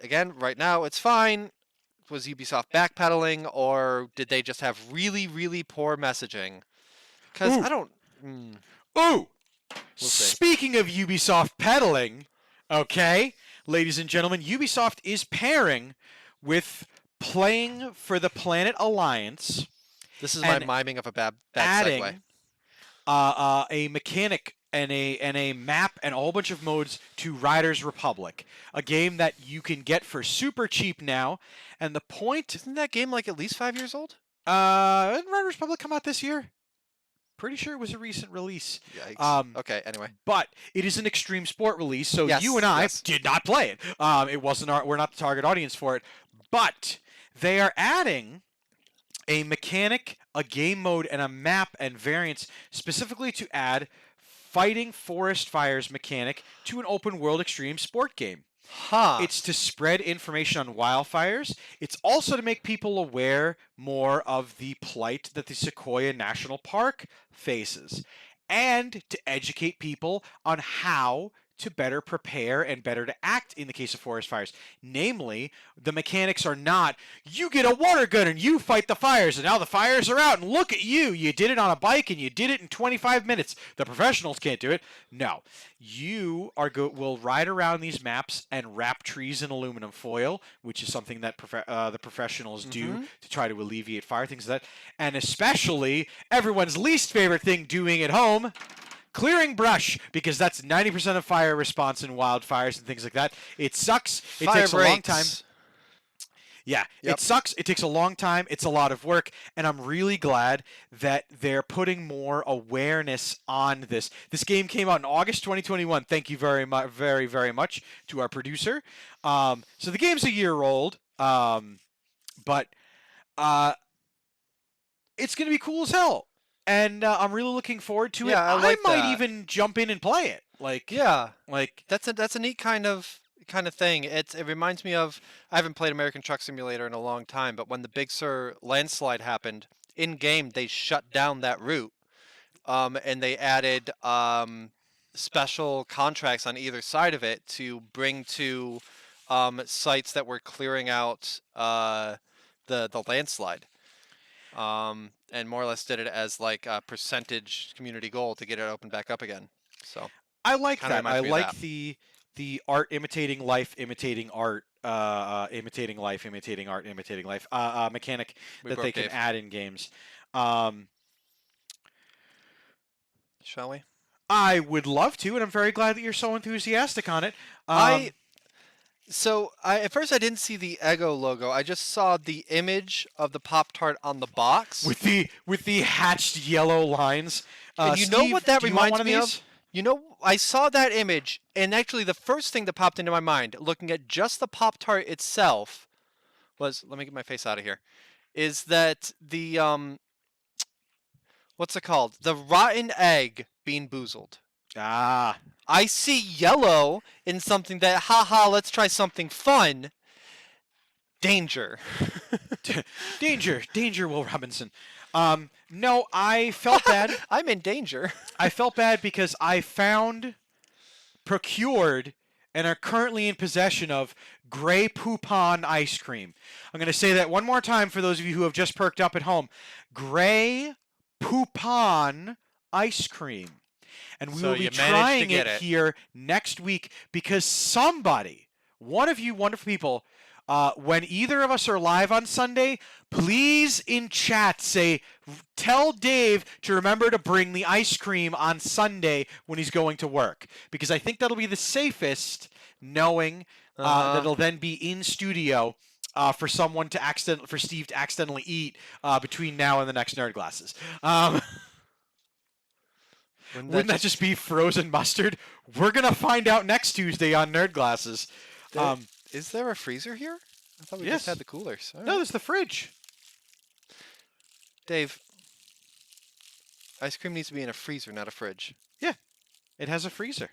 Again, right now, it's fine. Was Ubisoft backpedaling, or did they just have really, really poor messaging? Because I don't... Ooh! We'll see. Speaking of Ubisoft peddling, okay, ladies and gentlemen, Ubisoft is pairing with Playing for the Planet Alliance. This is my and miming of a bad adding segue. a mechanic and a map and a whole bunch of modes to Riders Republic, a game that you can get for super cheap now. And the point... Isn't that game like at least 5 years old? Didn't Riders Republic come out this year? Pretty sure it was a recent release. Yikes. Okay, anyway. But it is an extreme sport release, so Yes, you and I yes. did not play it. It wasn't we're not the target audience for it. But they are adding a mechanic, a game mode, and a map and variants specifically to add fighting forest fires mechanic to an open world extreme sport game. Huh. It's to spread information on wildfires. It's also to make people aware more of the plight that the Sequoia National Park faces, and to educate people on how to better prepare and better to act in the case of forest fires. Namely, the mechanics are not, you get a water gun and you fight the fires, and now the fires are out, and look at you. You did it on a bike, and you did it in 25 minutes. The professionals can't do it. No. You will ride around these maps and wrap trees in aluminum foil, which is something that the professionals do to try to alleviate fire, things like that. And especially, everyone's least favorite thing doing at home, clearing brush, because that's 90% of fire response in wildfires and things like that. It sucks. It takes a long time. Yeah, Yep. It sucks. It takes a long time. It's a lot of work, and I'm really glad that they're putting more awareness on this. This game came out in August 2021. Thank you very much, very, very much to our producer. So the game's a year old, but it's going to be cool as hell. And I'm really looking forward to it. Yeah, I like might that. even jump in and play it. That's a neat kind of thing. It reminds me of, I haven't played American Truck Simulator in a long time, but when the Big Sur landslide happened in game, they shut down that route, and they added special contracts on either side of it to bring to sites that were clearing out the landslide. And more or less did it as like a percentage community goal to get it opened back up again. So I like kinda that. I reminds me of like that. the art imitating life, imitating art, imitating life, imitating art, imitating life mechanic We that broke they can Dave. add in games. Shall we? I would love to, and I'm very glad that you're so enthusiastic on it. At first I didn't see the Eggo logo. I just saw the image of the Pop-Tart on the box. with the hatched yellow lines. And you know Steve, what that do you want reminds one of me these? of? You know, I saw that image, and actually the first thing that popped into my mind, looking at just the Pop-Tart itself, was, let me get my face out of here, is that the, what's it called? The rotten egg being boozled. Ah. I see yellow in something that, haha, let's try something fun. Danger. Danger, Will Robinson. No, I felt bad. I'm in danger. I felt bad because I found, procured, and are currently in possession of Grey Poupon ice cream. I'm going to say that one more time for those of you who have just perked up at home. Grey Poupon ice cream. And we So will be you managed to trying get it it. here next week because somebody, one of you wonderful people, when either of us are live on Sunday, please in chat tell Dave to remember to bring the ice cream on Sunday when he's going to work, because I think that'll be the safest, knowing that it'll then be in studio for Steve to accidentally eat between now and the next Nerd Glasses. Wouldn't that just be frozen mustard? We're gonna find out next Tuesday on Nerd Glasses. Is there a freezer here? I thought we Yes. just had the coolers. All No, right. there's the fridge. Dave, ice cream needs to be in a freezer, not a fridge. It has a freezer.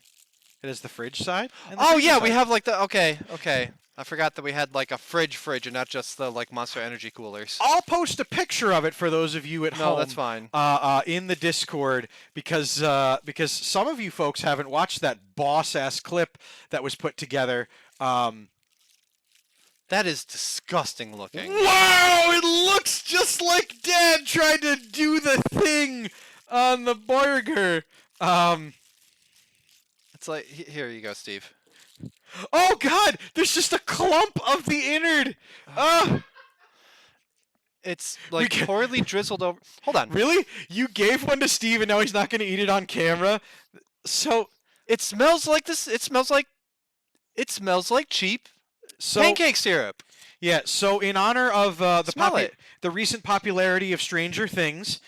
It has the fridge side. And the Oh freezer yeah, we side. have like the okay. I forgot that we had like a fridge and not just the like Monster Energy coolers. I'll post a picture of it for those of you at home. No, that's fine. In the Discord, because some of you folks haven't watched that boss-ass clip that was put together. That is disgusting looking. Wow! It looks just like Dad tried to do the thing on the burger. It's like here you go, Steve. Oh God! There's just a clump of the innard. It's like can- poorly drizzled over. Hold on. Really? You gave one to Steve, and now he's not going to eat it on camera. So It smells like this. It smells like cheap pancake syrup. Yeah, so in honor of Smell it. the recent popularity of Stranger Things,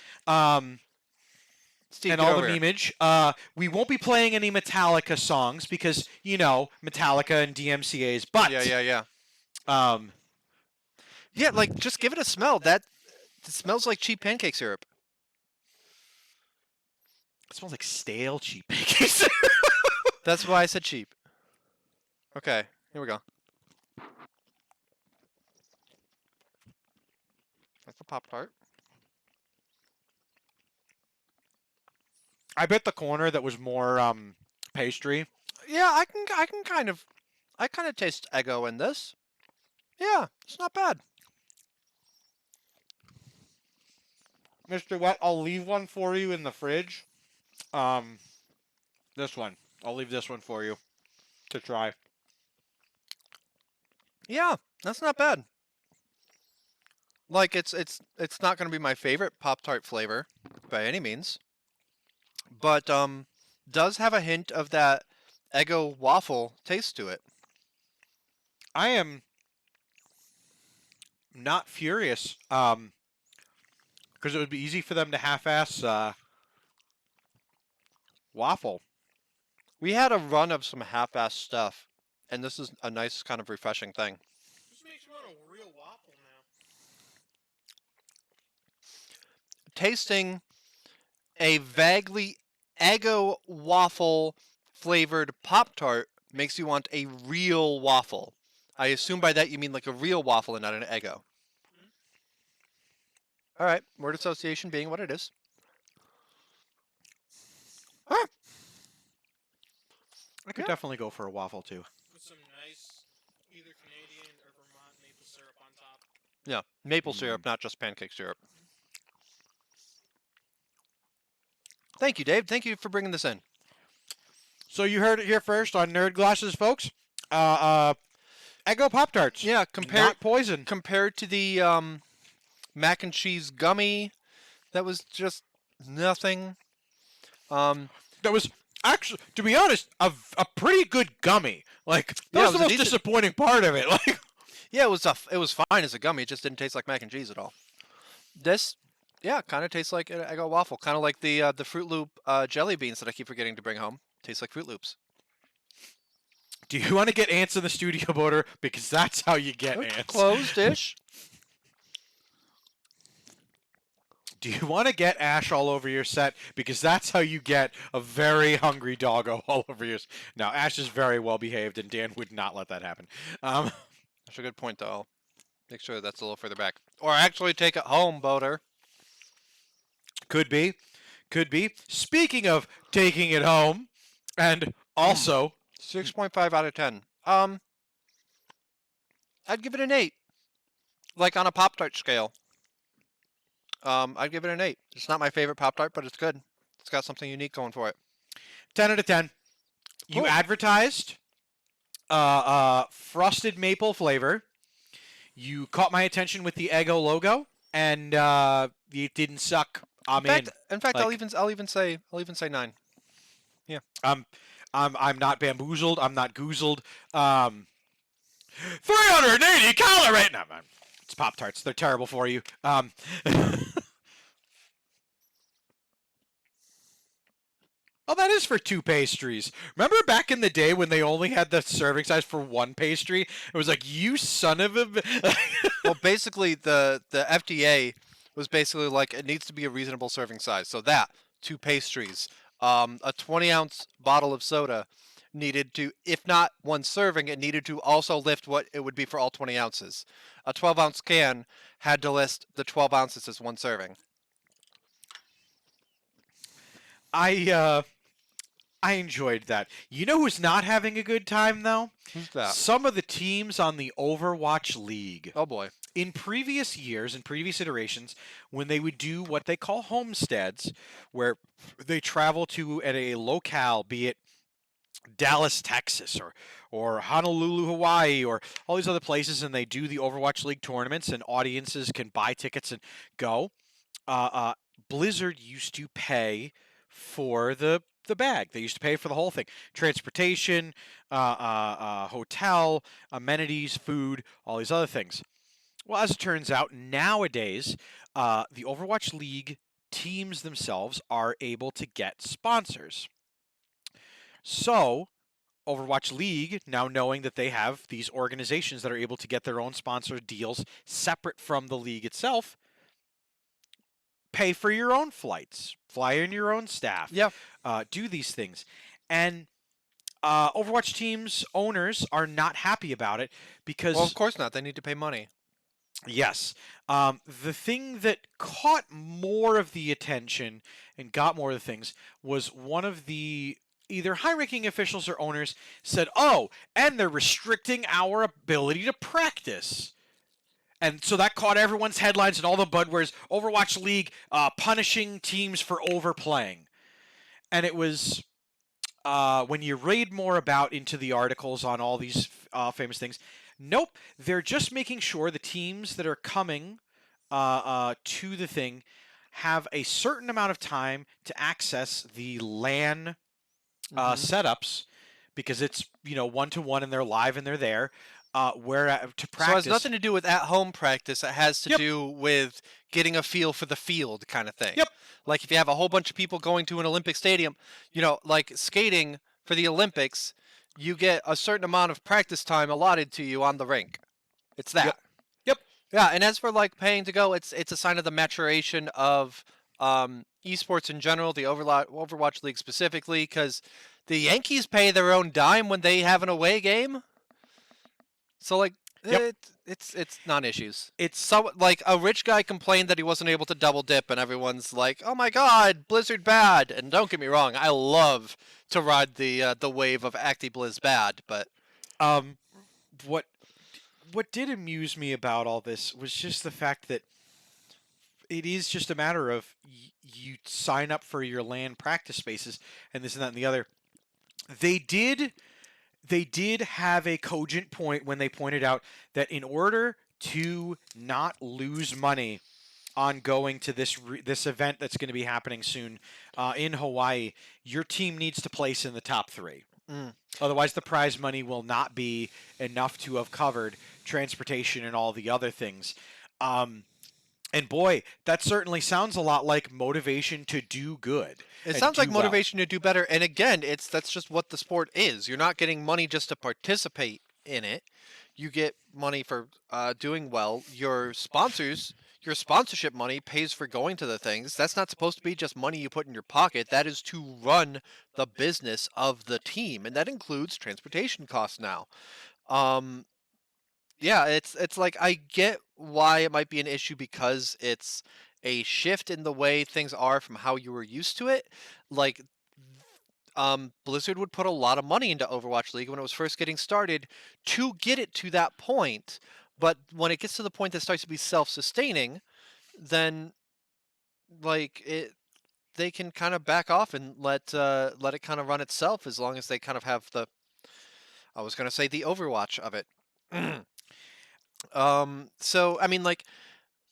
Steve, and get all over the here. memeage, we won't be playing any Metallica songs because, Metallica and DMCA's, but Yeah. um, Yeah, like just give it a smell. It smells like cheap pancake syrup. it smells like stale cheap pancakes. That's why I said cheap. Okay, here we go. That's a Pop-Tart. I bet the corner that was more pastry. Yeah, I kind of taste Eggo in this. Yeah, it's not bad. Mr. Wet, I'll leave one for you in the fridge. This one. I'll leave this one for you to try. Yeah, that's not bad. Like it's not going to be my favorite Pop-Tart flavor by any means. But does have a hint of that Eggo waffle taste to it. I am not furious, because it would be easy for them to half-ass waffle. We had a run of some half-assed stuff, and this is a nice kind of refreshing thing. This makes me want a real waffle now. Tasting a vaguely Eggo waffle flavored Pop-Tart makes you want a real waffle. I assume by that you mean like a real waffle and not an Eggo. All right, word association being what it is. I could Yeah. definitely go for a waffle too. With some nice, either Canadian or Vermont maple syrup on top. Yeah, maple syrup, not just pancake syrup. Thank you, Dave. Thank you for bringing this in. So you heard it here first on Nerd Glasses, folks. Eggo Pop-Tarts. Yeah, Not poison. compared to the mac and cheese gummy, that was just nothing. That was actually, to be honest, a pretty good gummy. Like, that Yeah, was it the was a most decent- disappointing part of it. Like, Yeah, it was fine as a gummy. It just didn't taste like mac and cheese at all. This, yeah, kind of tastes like an Eggo waffle. Kind of like the Fruit Loop jelly beans that I keep forgetting to bring home. Tastes like Fruit Loops. do you want to get ants in the studio, Boater? Because that's how you get ants. Closed-ish. Do you want to get ash all over your set? Because that's how you get a very hungry doggo all over yours. Now, Ash is very well behaved, and Dan would not let that happen. That's a good point, though. I'll make sure that's a little further back. Or actually take it home, Boater. Could be. Could be. Speaking of taking it home, and also, 6.5 out of 10. I'd give it an 8. Like on a Pop-Tart scale. I'd give it an 8. It's not my favorite Pop-Tart, but it's good. It's got something unique going for it. 10 out of 10. You Cool. advertised frosted maple flavor. You caught my attention with the Ego logo, and it didn't suck. I'm in. In fact, Like- I'll even say 9. I'm not bamboozled. I'm not goozled. 380 calories. No, man. It's Pop Tarts. They're terrible for you. Oh, that is for 2 pastries. Remember back in the day when they only had the serving size for 1 pastry? It was like, you son of a... Well, basically, the FDA was basically like, it needs to be a reasonable serving size. So that, 2 pastries, a 20-ounce bottle of soda needed to, if not 1 serving, it needed to also lift what it would be for all 20 ounces. A 12-ounce can had to list the 12 ounces as 1 serving. I enjoyed that. You know who's not having a good time, though? Who's that? Some of the teams on the Overwatch League. Oh, boy. In previous years, in previous iterations, when they would do what they call homesteads, where they travel to at a locale, be it Dallas, Texas, or Honolulu, Hawaii, or all these other places, and they do the Overwatch League tournaments, and audiences can buy tickets and go. Blizzard used to pay for the bag. They used to pay for the whole thing: transportation, hotel, amenities, food, all these other things. Well, as it turns out, nowadays, the Overwatch League teams themselves are able to get sponsors. So, Overwatch League, now knowing that they have these organizations that are able to get their own sponsor deals separate from the league itself, pay for your own flights, fly in your own staff, Yeah. do these things. And Overwatch teams' owners are not happy about it because... Well, of course not. They need to pay money. Yes. The thing that caught more of the attention and got more of the things was one of the either high-ranking officials or owners said, "Oh, and they're restricting our ability to practice." And so that caught everyone's headlines and all the Budwares. Overwatch League punishing teams for overplaying. And it was, when you read more about into the articles on all these famous things, nope, they're just making sure the teams that are coming to the thing have a certain amount of time to access the LAN setups, because it's 1-to-1 and they're live and they're there. Where to practice. So it has nothing to do with at-home practice. It has to do with getting a feel for the field kind of thing. Yep. Like if you have a whole bunch of people going to an Olympic stadium, like skating for the Olympics, you get a certain amount of practice time allotted to you on the rink. It's that. Yep. Yeah, and as for like paying to go, it's a sign of the maturation of esports in general, the Overwatch League specifically, because the Yankees pay their own dime when they have an away game. So like it's non-issues. It's so like a rich guy complained that he wasn't able to double dip, and everyone's like, "Oh my God, Blizzard bad!" And don't get me wrong, I love to ride the wave of ActiBlizz bad, but what did amuse me about all this was just the fact that it is just a matter of you sign up for your LAN practice spaces and this and that and the other. They did have a cogent point when they pointed out that in order to not lose money on going to this event that's going to be happening soon in Hawaii, your team needs to place in the top 3. Otherwise, the prize money will not be enough to have covered transportation and all the other things. And boy, that certainly sounds a lot like motivation to do good. It sounds like motivation to do better. And again, that's just what the sport is. You're not getting money just to participate in it. You get money for doing well. Your sponsorship money pays for going to the things. That's not supposed to be just money you put in your pocket. That is to run the business of the team, and that includes transportation costs now. Yeah, it's like I get why it might be an issue because it's a shift in the way things are from how you were used to it. Like Blizzard would put a lot of money into Overwatch League when it was first getting started to get it to that point. But when it gets to the point that starts to be self-sustaining, then they can kind of back off and let it kind of run itself as long as they kind of have the Overwatch of it. So I mean, like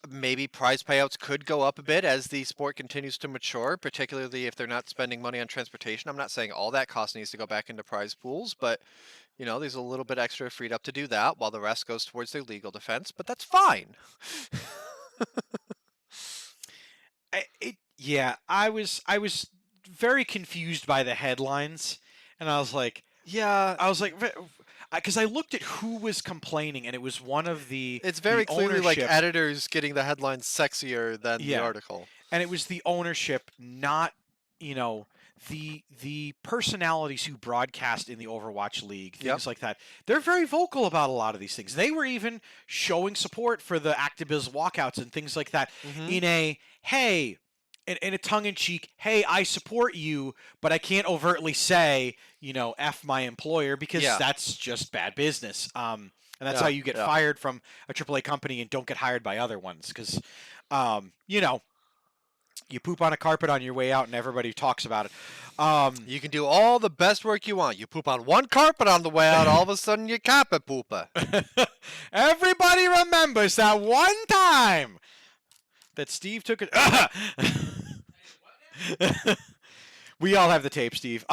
maybe prize payouts could go up a bit as the sport continues to mature, particularly if they're not spending money on transportation. I'm not saying all that cost needs to go back into prize pools, but there's a little bit extra freed up to do that while the rest goes towards their legal defense, but that's fine. Yeah, I was very confused by the headlines, and Yeah, I was like, because I looked at who was complaining, and it was one of it's the very clearly like ownership. editors getting the headlines sexier than the Yeah, article. and it was the ownership, not you know the personalities who broadcast in the Overwatch League, Yep. things like that. They're very vocal about a lot of these things. They were even showing support for the Activiz walkouts and things like that Hmm. in a hey. In a tongue-in-cheek, hey, I support you, but I can't overtly say, F my employer because Yeah. that's just bad business. And that's how Yeah. you get Yeah. fired from a AAA company and don't get hired by other ones. Because, um, you know, you poop on a carpet on your way out and everybody talks about it. You can do all the best work you want. You poop on one carpet on the way out, all of a sudden you're carpet pooper. Everybody remembers that one time that Steve took it. We all have the tape, Steve.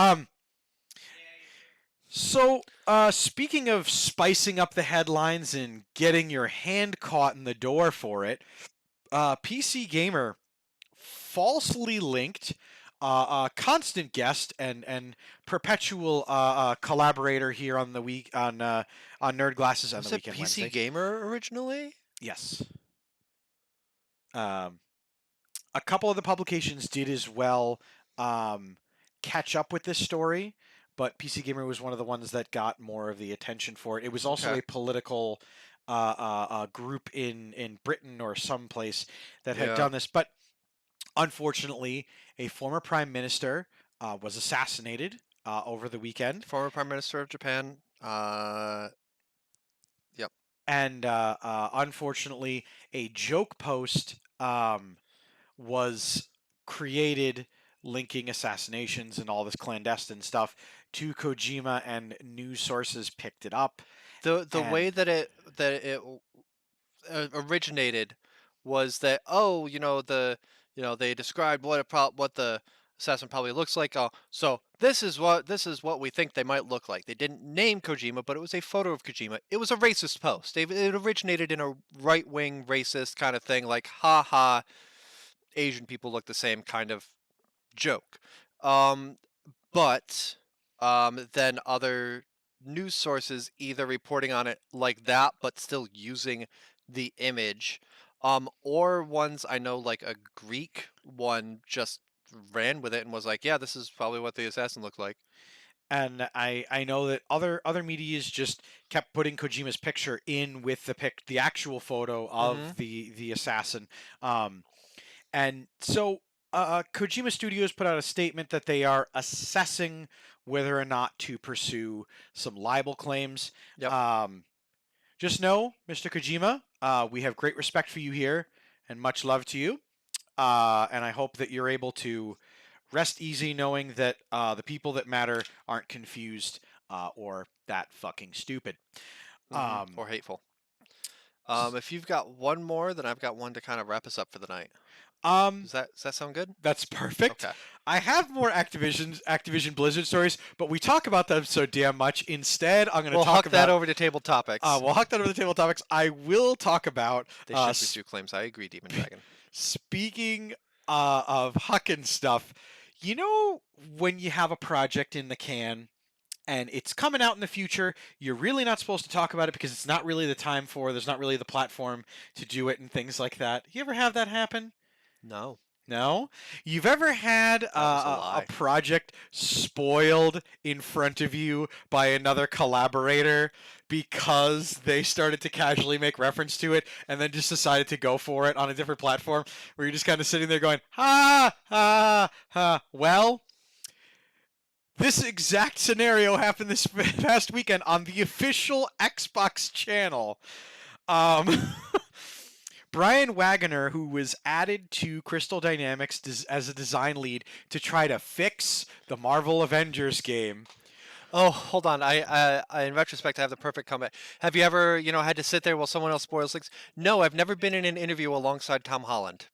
So, speaking of spicing up the headlines and getting your hand caught in the door for it, PC Gamer falsely linked a constant guest and perpetual collaborator here on the week on Nerd Glasses on Was the it weekend PC Wednesday. Gamer originally? Yes. Um, a couple of the publications did as well catch up with this story, but PC Gamer was one of the ones that got more of the attention for it. It was also Okay. a political group in Britain or someplace that had Yeah. done this, but unfortunately, a former prime minister was assassinated over the weekend, Former Prime Minister of Japan. Yep. and unfortunately, a joke post was created linking assassinations and all this clandestine stuff to Kojima, and news sources picked it up. The And way that it originated was that they described what the assassin probably looks like. Oh, so this is what we think they might look like. They didn't name Kojima, but it was a photo of Kojima. It was a racist post. It originated in a right wing racist kind of thing, like ha ha, Asian people look the same kind of joke. Um, but then other news sources either reporting on it like that, but still using the image, or ones I know, like a Greek one, just ran with it and was like, "Yeah, this is probably what the assassin looked like." I know that other media's just kept putting Kojima's picture in with the actual photo Hmm. of the assassin. And so Kojima Studios put out a statement that they are assessing whether or not to pursue some libel claims. Yep. Just know, Mr. Kojima, we have great respect for you here and much love to you. And I hope that you're able to rest easy knowing that the people that matter aren't confused or that fucking stupid. Or hateful. If you've got one more, then I've got one to kind of wrap us up for the night. Does that sound good? That's perfect. Okay. I have more Activision Blizzard stories, but we talk about them so damn much. Instead, I'm going to We'll talk huck that about. over to table topics. We'll huck that over the table topics. I will talk about. They should pursue claims. I agree, Demon Dragon. Speaking of hucking stuff, when you have a project in the can and it's coming out in the future, you're really not supposed to talk about it because it's not really the time there's not really the platform to do it and things like that. You ever have that happen? No, No? You've ever had that was a a lie. project spoiled in front of you by another collaborator because they started to casually make reference to it and then just decided to go for it on a different platform where you're just kind of sitting there going, ha, ha, ha. Well, this exact scenario happened this past weekend on the official Xbox channel. Brian Wagoner, who was added to Crystal Dynamics as a design lead to try to fix the Marvel Avengers game. Oh, hold on. In retrospect, I have the perfect comeback. Have you ever, had to sit there while someone else spoils things? No, I've never been in an interview alongside Tom Holland.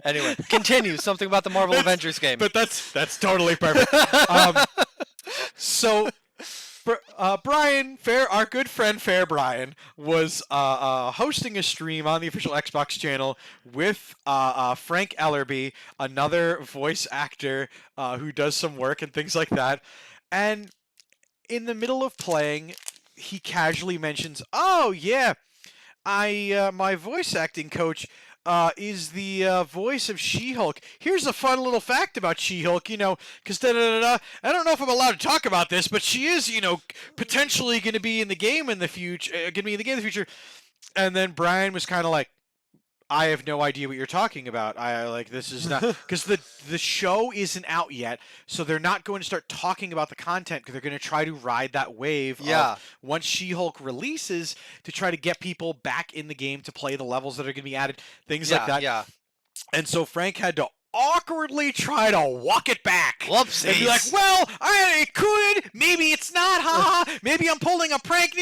Anyway, continue. Something about the Marvel Avengers game. But that's totally perfect. So Brian Fair, our good friend Fair Brian, was hosting a stream on the official Xbox channel with Frank Ellerby, another voice actor who does some work and things like that. And in the middle of playing, he casually mentions, "Oh yeah, my voice acting coach is the voice of She-Hulk. Here's a fun little fact about She-Hulk, because da da da da. I don't know if I'm allowed to talk about this, but she is, potentially going to be in the game in the future. And then Brian was kind of like, I have no idea what you're talking about. This is not because the show isn't out yet, so they're not going to start talking about the content because they're going to try to ride that wave. Yeah. Once She-Hulk releases, to try to get people back in the game to play the levels that are going to be added, things like that. Yeah. And so Frank had to awkwardly try to walk it back. Whoopsies. And be like, well, it could. Maybe it's not. Ha ha. Maybe I'm pulling a prank.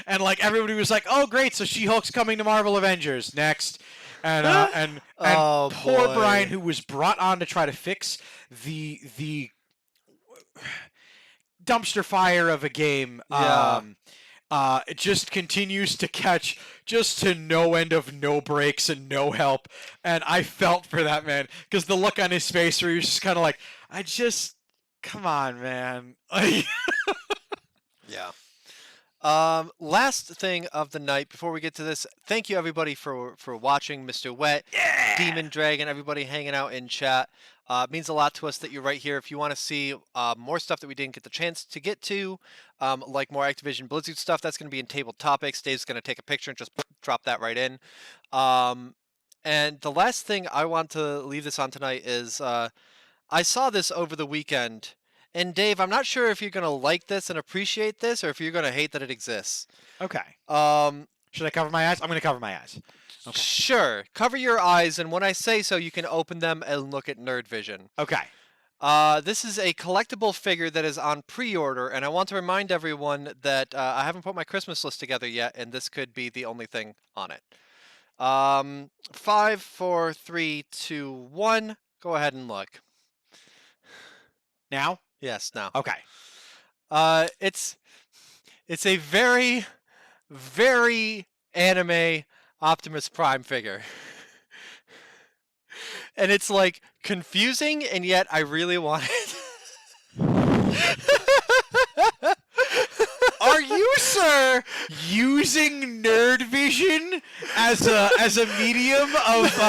And like everybody was like, oh great, so She-Hulk's coming to Marvel Avengers next. And Oh, poor boy. Brian, who was brought on to try to fix the dumpster fire of a game. Yeah. It just continues to catch just to no end of no breaks and no help. And I felt for that man because the look on his face where he was just kind of like, come on, man. Yeah. Last thing of the night before we get to this, thank you everybody for watching. Mr. Wet, Demon Dragon, everybody hanging out in chat. It means a lot to us that you're right here. If you want to see more stuff that we didn't get the chance to get to, like more Activision Blizzard stuff, that's going to be in table topics. Dave's going to take a picture and just drop that right in. And the last thing I want to leave this on tonight is I saw this over the weekend. And Dave, I'm not sure if you're going to like this and appreciate this or if you're going to hate that it exists. Okay. Um, Should I cover my eyes? I'm going to cover my eyes. Okay. Sure. Cover your eyes, and when I say so, you can open them and look at Nerd Vision. Okay. This is a collectible figure that is on pre-order, and I want to remind everyone that I haven't put my Christmas list together yet, and this could be the only thing on it. 5, 4, 3, 2, 1. Go ahead and look. Now? Yes, now. Okay. It's a very, very anime Optimus Prime figure. And it's like confusing, and yet I really want it. Are you, sir, using Nerd Vision as a medium of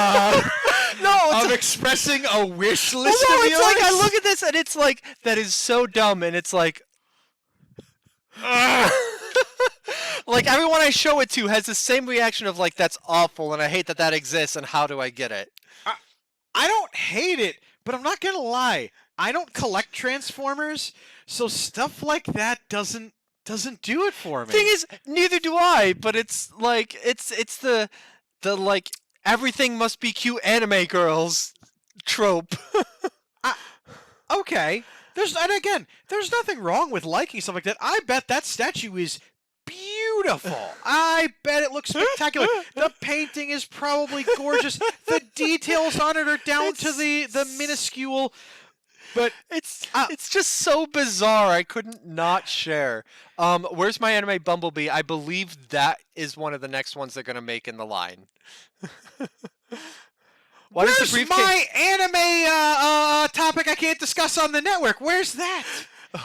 of expressing a wish list Well, no, of it's like I yours? look at this and it's like that is so dumb, and it's like like everyone I show it to has the same reaction of like that's awful and I hate that exists and how do I get it? I don't hate it, but I'm not gonna lie. I don't collect Transformers, so stuff like that doesn't do it for me. Thing is, neither do I, but it's like it's the like everything must be cute anime girls trope. Okay. There's nothing wrong with liking stuff like that. I bet that statue is beautiful. I bet it looks spectacular. The painting is probably gorgeous. The details on it are down to the minuscule. But It's just so bizarre. I couldn't not share. Where's my anime Bumblebee? I believe that is one of the next ones they're gonna make in the line. Why does where's the briefcase? my anime topic I can't discuss on the network? Where's that?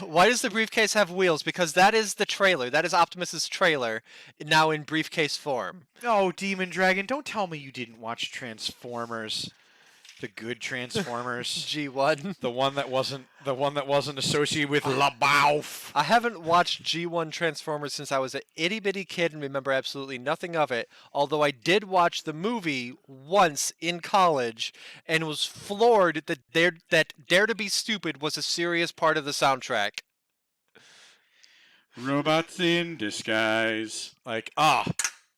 Why does the briefcase have wheels? Because that is the trailer. That is Optimus's trailer, now in briefcase form. Oh, Demon Dragon, don't tell me you didn't watch Transformers. The good Transformers. G1. The one that wasn't associated with LaBeouf. I haven't watched G1 Transformers since I was an itty bitty kid and remember absolutely nothing of it. Although I did watch the movie once in college and was floored that Dare to Be Stupid was a serious part of the soundtrack. Robots in disguise. Like,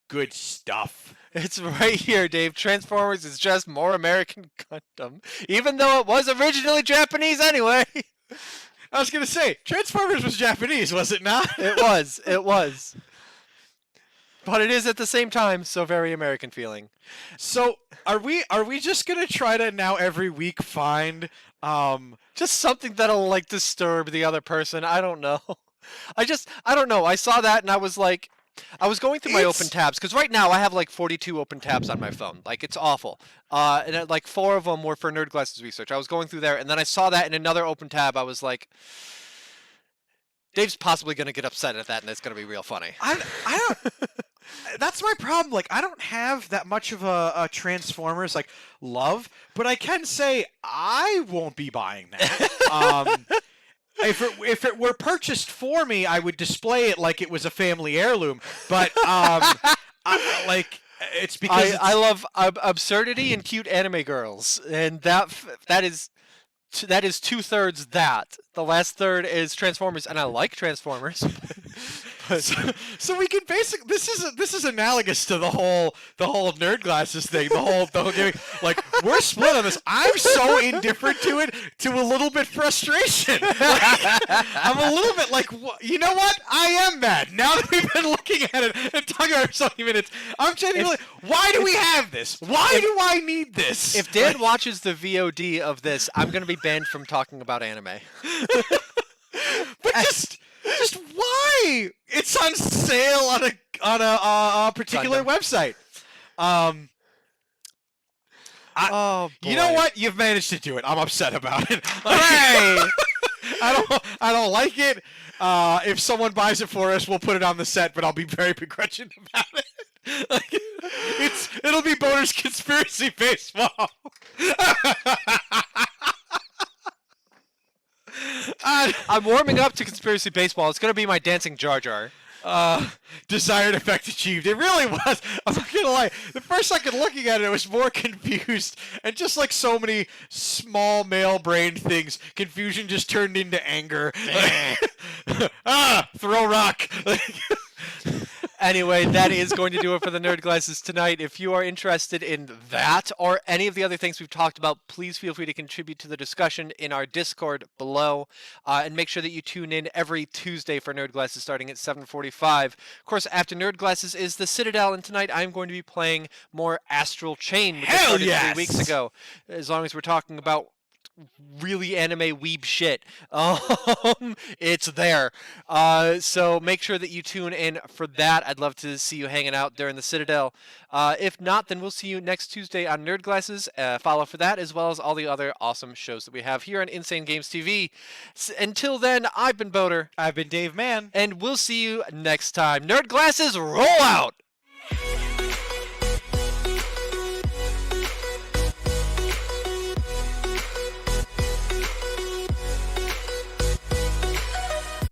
good stuff. It's right here, Dave. Transformers is just more American Gundam, even though it was originally Japanese anyway. I was gonna say Transformers was Japanese, was it not? It was. It was. But it is at the same time so very American feeling. So are we just gonna try to now every week find Just something that'll like disturb the other person. I don't know. I don't know. I saw that and I was like, I was going through my open tabs because right now I have like 42 open tabs on my phone. Like it's awful. Like 4 of them were for Nerd Glasses research. I was going through there and then I saw that in another open tab. I was like, Dave's possibly going to get upset at that and it's going to be real funny. I don't. That's my problem. Like, I don't have that much of a Transformers like love, but I can say I won't be buying that. If it were purchased for me, I would display it like it was a family heirloom. But it's because I love absurdity and cute anime girls, and that is 2/3 that. The last third is Transformers, and I like Transformers. So we can basically this is analogous to the whole Nerd Glasses thing, the whole gimmick. Like, we're split on this. I'm so indifferent to it, to a little bit frustration. Like, I'm a little bit like, you know what? I am mad now that we've been looking at it and talking about it for so many minutes. I'm genuinely, why do we have this? Why do I need this? If Dan watches the VOD of this, I'm gonna be banned from talking about anime. But just why? It's on sale on a particular website. You know what? You've managed to do it. I'm upset about it. Hooray! I don't like it. If someone buys it for us, we'll put it on the set, but I'll be very begrudging about it. Like, it'll be Boner's Conspiracy Baseball. I'm warming up to Conspiracy Baseball. It's gonna be my dancing Jar Jar. Desired effect achieved. It really was. I'm not gonna lie. The first second looking at it, I was more confused, and just like so many small male-brained things, confusion just turned into anger. Throw rock. Anyway, that is going to do it for the Nerd Glasses tonight. If you are interested in that or any of the other things we've talked about, please feel free to contribute to the discussion in our Discord below. And make sure that you tune in every Tuesday for Nerd Glasses starting at 7:45. Of course, after Nerd Glasses is the Citadel, and tonight I'm going to be playing more Astral Chain, which I started 3 weeks ago. As long as we're talking about really anime weeb shit, it's there. So make sure that you tune in for that. I'd love to see you hanging out during the Citadel. If not, then we'll see you next Tuesday on Nerd Glasses. Follow for that, as well as all the other awesome shows that we have here on Insane Games TV. Until then, I've been Boater. I've been Dave Mann. And we'll see you next time. Nerd Glasses, roll out!